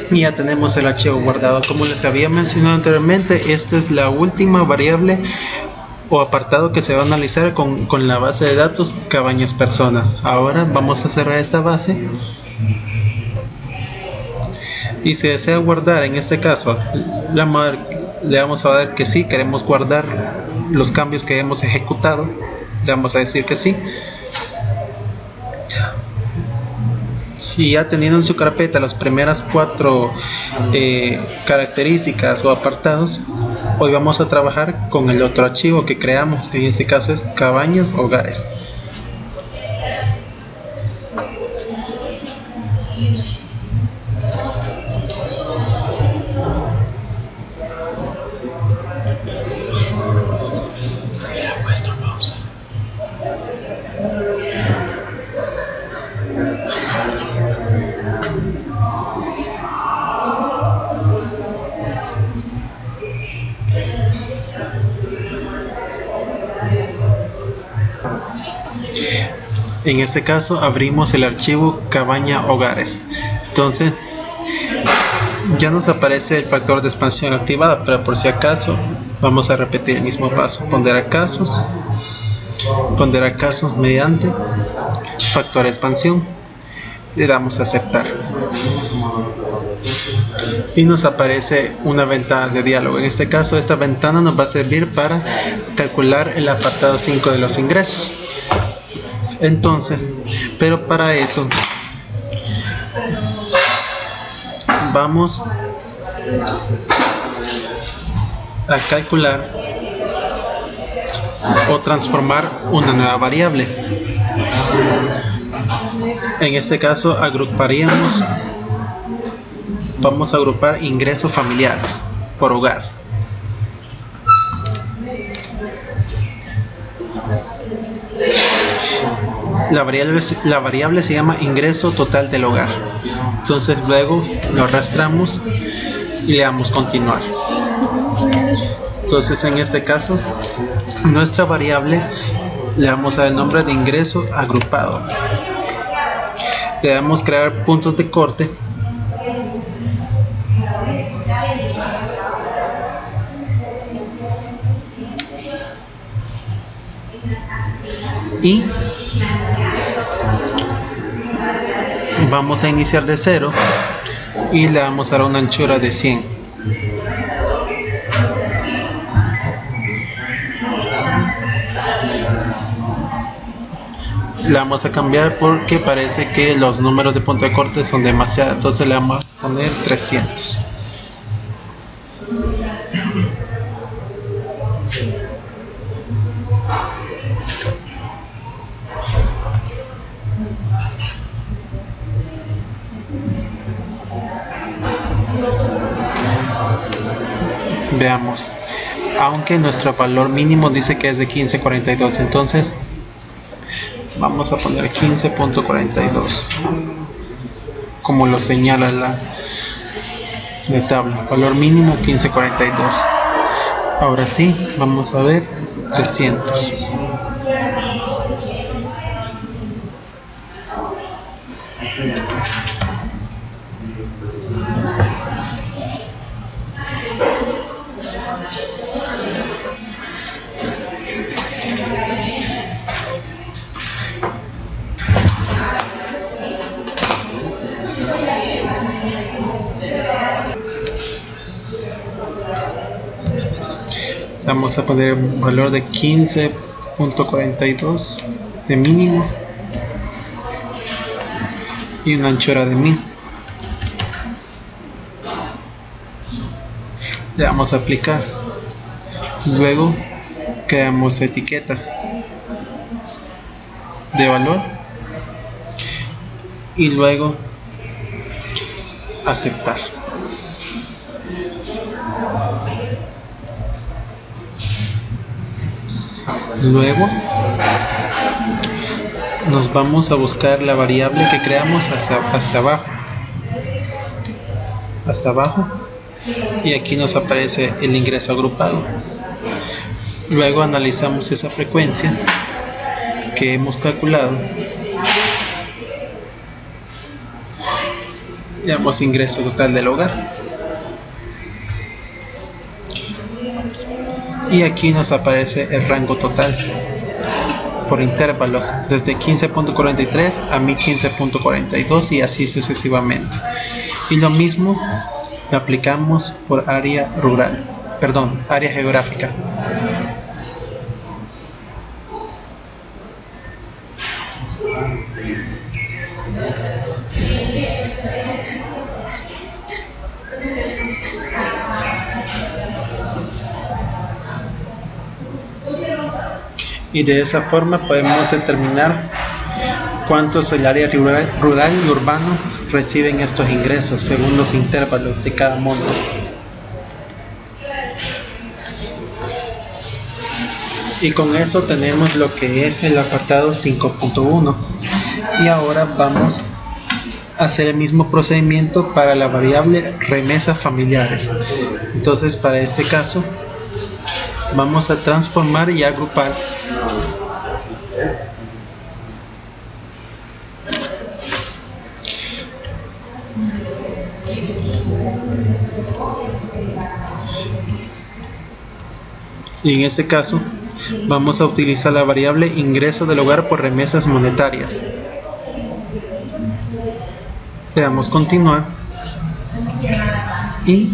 Speaker 1: y ya tenemos el archivo guardado. Como les había mencionado anteriormente, esta es la última variable o apartado que se va a analizar con la base de datos Cabañas Personas. Ahora vamos a cerrar esta base y si desea guardar, en este caso le vamos a dar que sí, queremos guardar los cambios que hemos ejecutado, le vamos a decir que sí. Y ya teniendo en su carpeta las primeras 4 características o apartados, hoy vamos a trabajar con el otro archivo que creamos, que en este caso es Cabañas Hogares. En este caso abrimos el archivo Cabaña Hogares. Entonces ya nos aparece el factor de expansión activado, pero por si acaso vamos a repetir el mismo paso: ponderar casos mediante factor de expansión. Le damos a aceptar y nos aparece una ventana de diálogo. En este caso esta ventana nos va a servir para calcular el apartado 5 de los ingresos. Entonces, pero para eso vamos a calcular o transformar una nueva variable. En este caso vamos a agrupar ingresos familiares por hogar. La variable se llama ingreso total del hogar. Entonces luego lo arrastramos y le damos continuar. Entonces en este caso nuestra variable le vamos a dar el nombre de ingreso agrupado. Le damos crear puntos de corte y vamos a iniciar de 0 y le vamos a dar una anchura de 100. Le vamos a cambiar porque parece que los números de punto de corte son demasiados, entonces le vamos a poner 300. Veamos, aunque nuestro valor mínimo dice que es de 1542, entonces vamos a poner 15.42 como lo señala la tabla, valor mínimo 1542. Ahora sí, vamos a ver 300. Vamos a poner un valor de 15.42 de mínimo y una anchura de 1000. Le vamos a aplicar. Luego creamos etiquetas de valor y luego aceptar. Luego nos vamos a buscar la variable que creamos hasta abajo y aquí nos aparece el ingreso agrupado. Luego analizamos esa frecuencia que hemos calculado. Le damos ingreso total del hogar. Y aquí nos aparece el rango total por intervalos desde 15.43 a 1015.42 y así sucesivamente. Y lo mismo lo aplicamos por área geográfica. Y de esa forma podemos determinar cuántos el área rural y urbano reciben estos ingresos según los intervalos de cada monto. Y con eso tenemos lo que es el apartado 5.1. Y ahora vamos a hacer el mismo procedimiento para la variable remesas familiares. Entonces para este caso vamos a transformar y agrupar y en este caso vamos a utilizar la variable ingreso del hogar por remesas monetarias. Le damos continuar y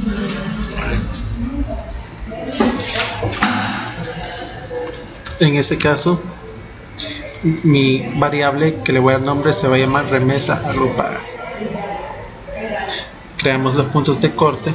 Speaker 1: en este caso mi variable que le voy a dar nombre se va a llamar remesa agrupada. Creamos los puntos de corte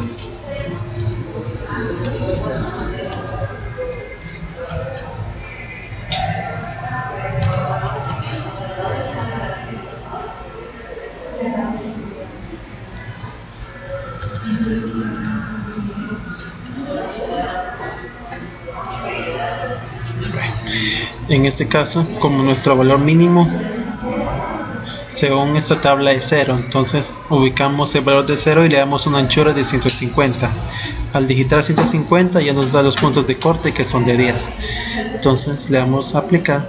Speaker 1: En este caso, como nuestro valor mínimo según esta tabla es 0, entonces ubicamos el valor de 0 y le damos una anchura de 150. Al digitar 150 ya nos da los puntos de corte, que son de 10. Entonces le damos a aplicar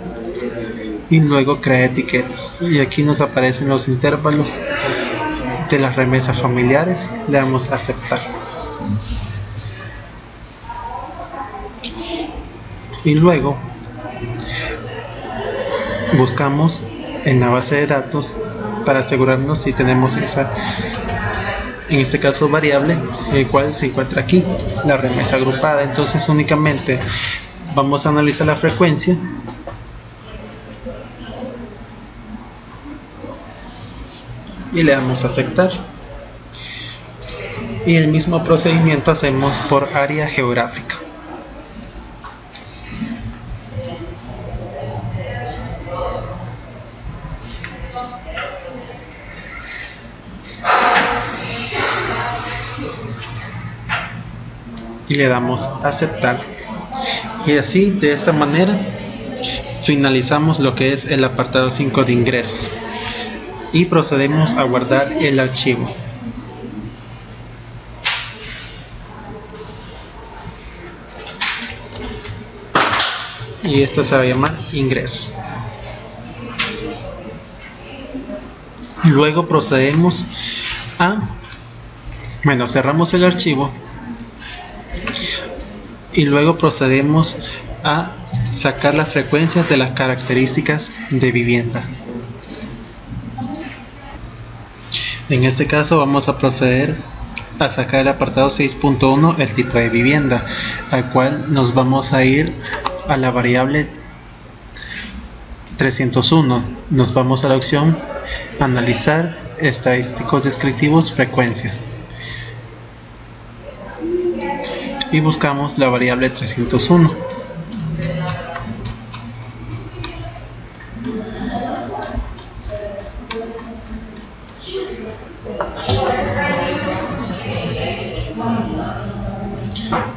Speaker 1: y luego crear etiquetas, y aquí nos aparecen los intervalos de las remesas familiares. Le damos a aceptar y luego buscamos en la base de datos para asegurarnos si tenemos esa, en este caso, variable, el cual se encuentra aquí, la remesa agrupada. Entonces únicamente vamos a analizar la frecuencia y le damos a aceptar, y el mismo procedimiento hacemos por área geográfica. Y le damos a aceptar, y así, de esta manera, finalizamos lo que es el apartado 5 de ingresos y procedemos a guardar el archivo. Y esta se va a llamar ingresos. Luego procedemos a, cerramos el archivo y luego procedemos a sacar las frecuencias de las características de vivienda. En este caso vamos a proceder a sacar el apartado 6.1, el tipo de vivienda, al cual nos vamos a ir a la variable 301. Nos vamos a la opción analizar estadísticos descriptivos, frecuencias, y buscamos la variable 301.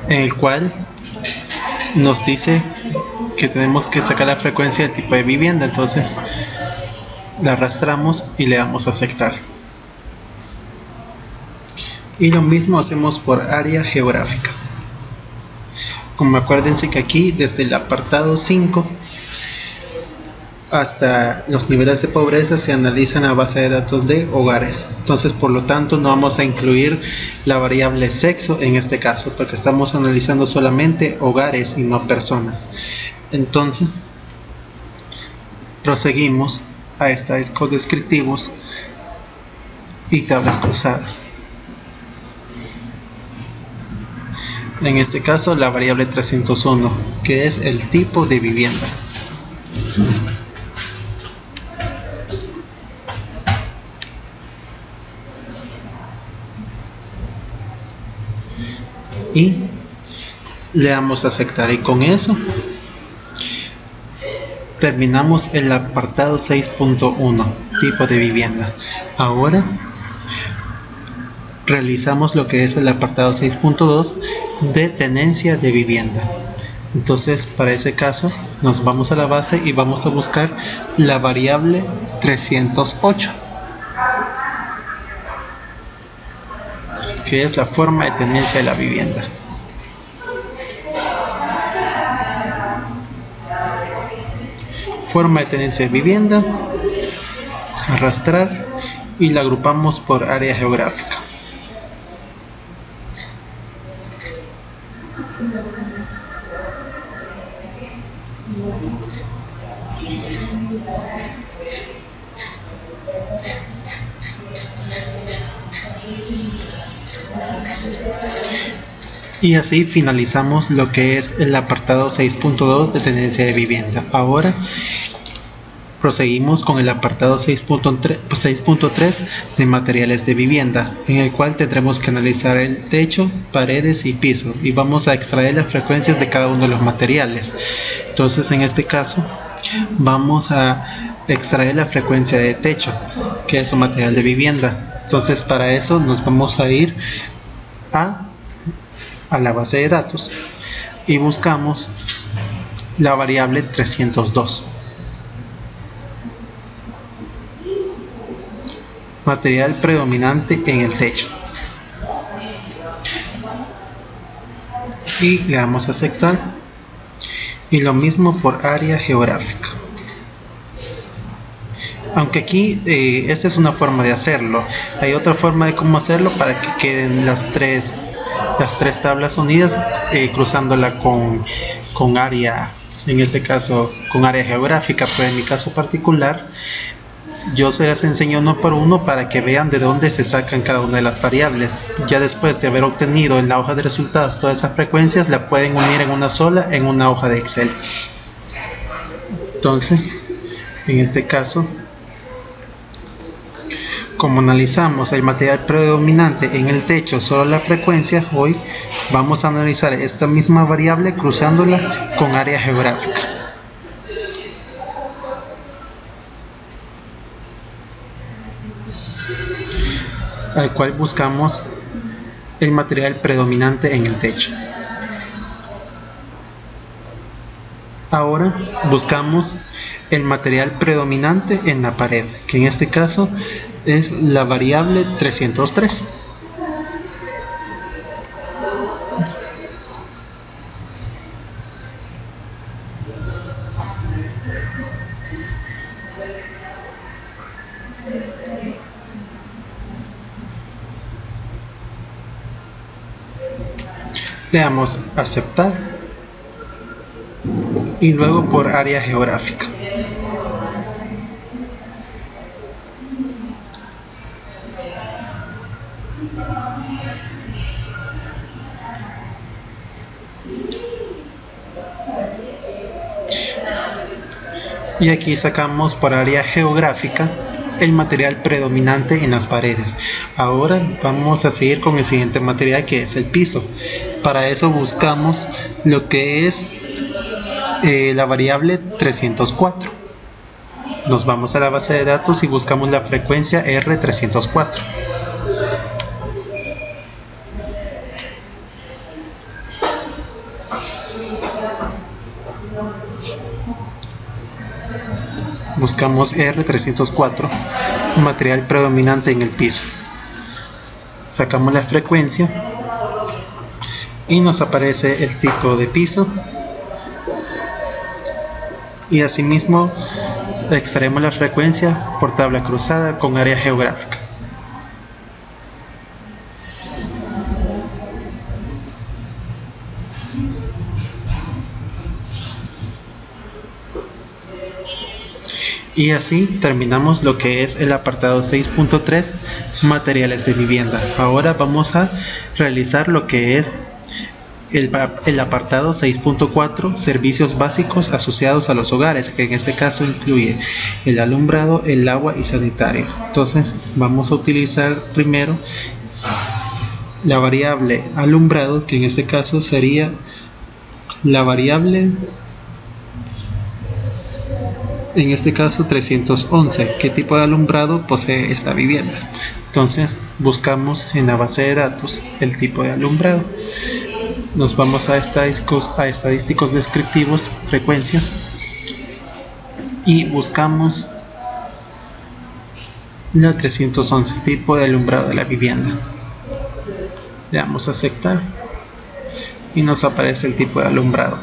Speaker 1: En el cual nos dice que tenemos que sacar la frecuencia del tipo de vivienda. Entonces la arrastramos y le damos a aceptar, y lo mismo hacemos por área geográfica. Como acuérdense que aquí desde el apartado 5 hasta los niveles de pobreza se analizan a base de datos de hogares. Entonces, por lo tanto, no vamos a incluir la variable sexo en este caso, porque estamos analizando solamente hogares y no personas. Entonces, proseguimos a estadísticos descriptivos y tablas cruzadas. En este caso, la variable 301, que es el tipo de vivienda. Y le damos a aceptar, y con eso terminamos el apartado 6.1, tipo de vivienda. Ahora realizamos lo que es el apartado 6.2 de tenencia de vivienda. Entonces, para ese caso nos vamos a la base y vamos a buscar la variable 308, que es la forma de tenencia de la vivienda. Forma de tenencia de vivienda, arrastrar, y la agrupamos por área geográfica. Y así finalizamos lo que es el apartado 6.2 de tenencia de vivienda. Ahora proseguimos con el apartado 6.3 de materiales de vivienda, en el cual tendremos que analizar el techo, paredes y piso, y vamos a extraer las frecuencias de cada uno de los materiales. Entonces, en este caso vamos a extraer la frecuencia de techo, que es un material de vivienda. Entonces, para eso nos vamos a ir a la base de datos y buscamos la variable 302. Material predominante en el techo. Y le damos a aceptar. Y lo mismo por área geográfica. Aunque aquí esta es una forma de hacerlo, hay otra forma de cómo hacerlo para que queden las tres tablas unidas, cruzándola con área, en este caso con área geográfica, pero en mi caso particular yo se las enseño uno por uno para que vean de dónde se sacan cada una de las variables. Ya después de haber obtenido en la hoja de resultados todas esas frecuencias, la pueden unir en una sola en una hoja de Excel. Entonces, en este caso, como analizamos el material predominante en el techo, solo la frecuencia, hoy vamos a analizar esta misma variable cruzándola con área geográfica. Al cual buscamos el material predominante en el techo. Ahora buscamos el material predominante en la pared, que en este caso es la variable 303. Le damos a aceptar y luego por área geográfica. Y aquí sacamos por área geográfica el material predominante en las paredes. Ahora vamos a seguir con el siguiente material, que es el piso. Para eso buscamos lo que es la variable 304. Nos vamos a la base de datos y buscamos la frecuencia R304. Buscamos R304, material predominante en el piso. Sacamos la frecuencia y nos aparece el tipo de piso. Y asimismo extraemos la frecuencia por tabla cruzada con área geográfica. Y así terminamos lo que es el apartado 6.3, materiales de vivienda. Ahora vamos a realizar lo que es el apartado 6.4, servicios básicos asociados a los hogares, que en este caso incluye el alumbrado, el agua y sanitario. Entonces vamos a utilizar primero la variable alumbrado, que en este caso sería la variable, en este caso 311, qué tipo de alumbrado posee esta vivienda. Entonces buscamos en la base de datos el tipo de alumbrado. Nos vamos a estadísticos descriptivos, frecuencias, y buscamos la 311, tipo de alumbrado de la vivienda. Le damos a aceptar y nos aparece el tipo de alumbrado.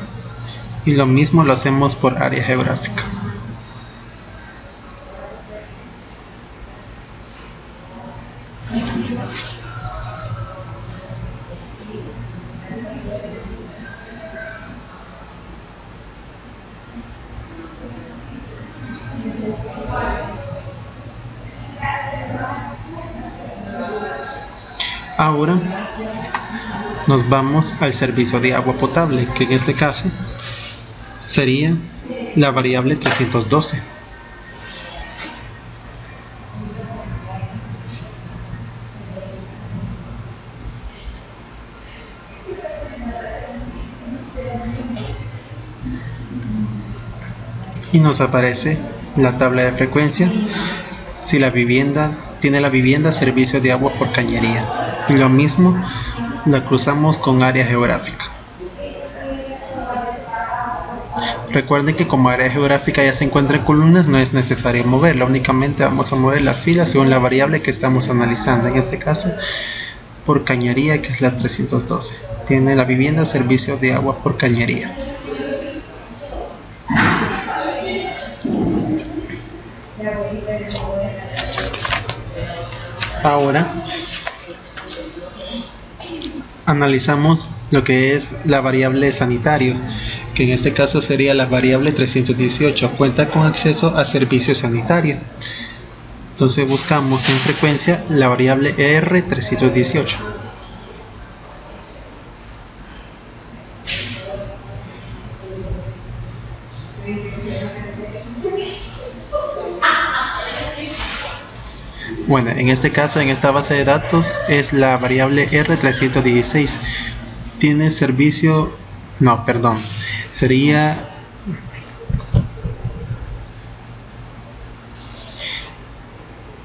Speaker 1: Y lo mismo lo hacemos por área geográfica. Ahora nos vamos al servicio de agua potable, que en este caso sería la variable 312. Y nos aparece la tabla de frecuencia si la vivienda tiene servicio de agua por cañería, y lo mismo la cruzamos con área geográfica. Recuerden que como área geográfica ya se encuentra en columnas, no es necesario moverla, únicamente vamos a mover la fila según la variable que estamos analizando. En este caso, por cañería, que es la 312. Tiene la vivienda servicio de agua por cañería. Ahora analizamos lo que es la variable sanitario, que en este caso sería la variable 318. Cuenta con acceso a servicio sanitario. Entonces buscamos en frecuencia la variable R318. Bueno, en este caso, en esta base de datos es la variable R316. Tiene servicio, no, perdón, sería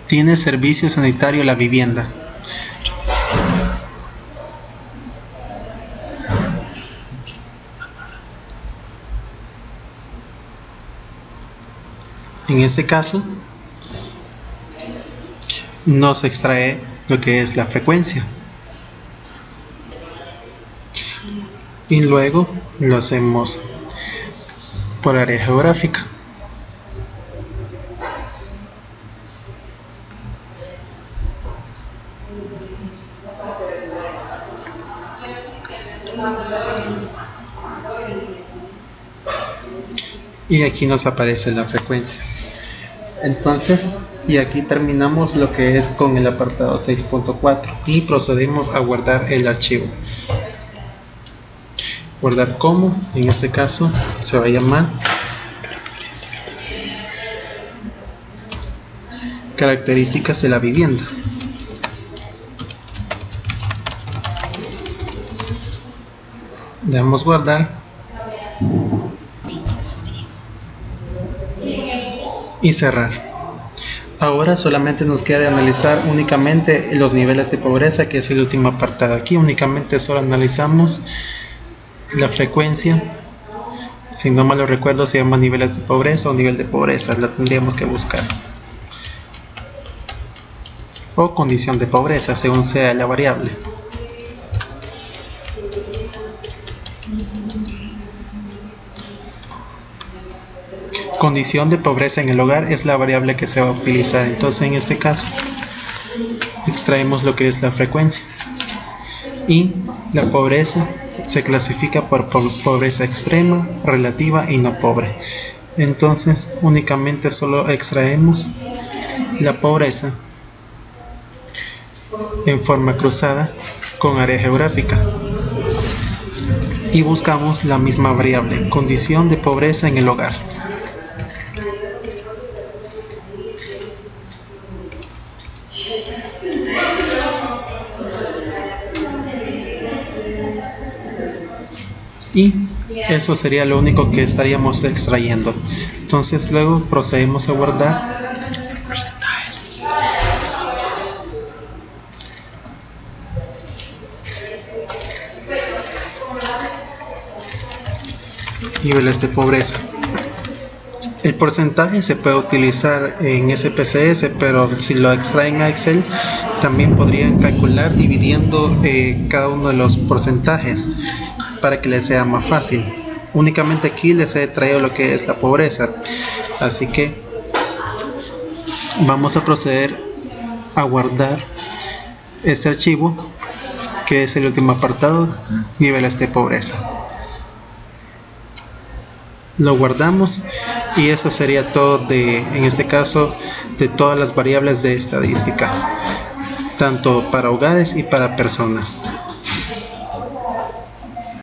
Speaker 1: tiene servicio sanitario la vivienda. En este caso nos extrae lo que es la frecuencia y luego lo hacemos por área geográfica. Y aquí nos aparece la frecuencia. Entonces, y aquí terminamos lo que es con el apartado 6.4 y procedemos a guardar el archivo. Guardar como, en este caso se va a llamar características de la vivienda. Le damos guardar y cerrar. Ahora solamente nos queda analizar únicamente los niveles de pobreza, que es el último apartado. Aquí únicamente solo analizamos la frecuencia. Si no mal lo recuerdo, se llama niveles de pobreza o nivel de pobreza. La tendríamos que buscar. O condición de pobreza, según sea la variable. Condición de pobreza en el hogar es la variable que se va a utilizar. Entonces, en este caso, extraemos lo que es la frecuencia. Y la pobreza se clasifica por pobreza extrema, relativa y no pobre. Entonces, únicamente solo extraemos la pobreza en forma cruzada con área geográfica. Y buscamos la misma variable, condición de pobreza en el hogar. Y eso sería lo único que estaríamos extrayendo. Entonces luego procedemos a guardar niveles de pobreza. El porcentaje se puede utilizar en SPSS, pero si lo extraen a Excel también podrían calcular dividiendo cada uno de los porcentajes para que les sea más fácil. Únicamente aquí les he traído lo que es la pobreza, así que vamos a proceder a guardar este archivo, que es el último apartado, niveles de pobreza. Lo guardamos y eso sería todo en este caso, de todas las variables de estadística, tanto para hogares y para personas.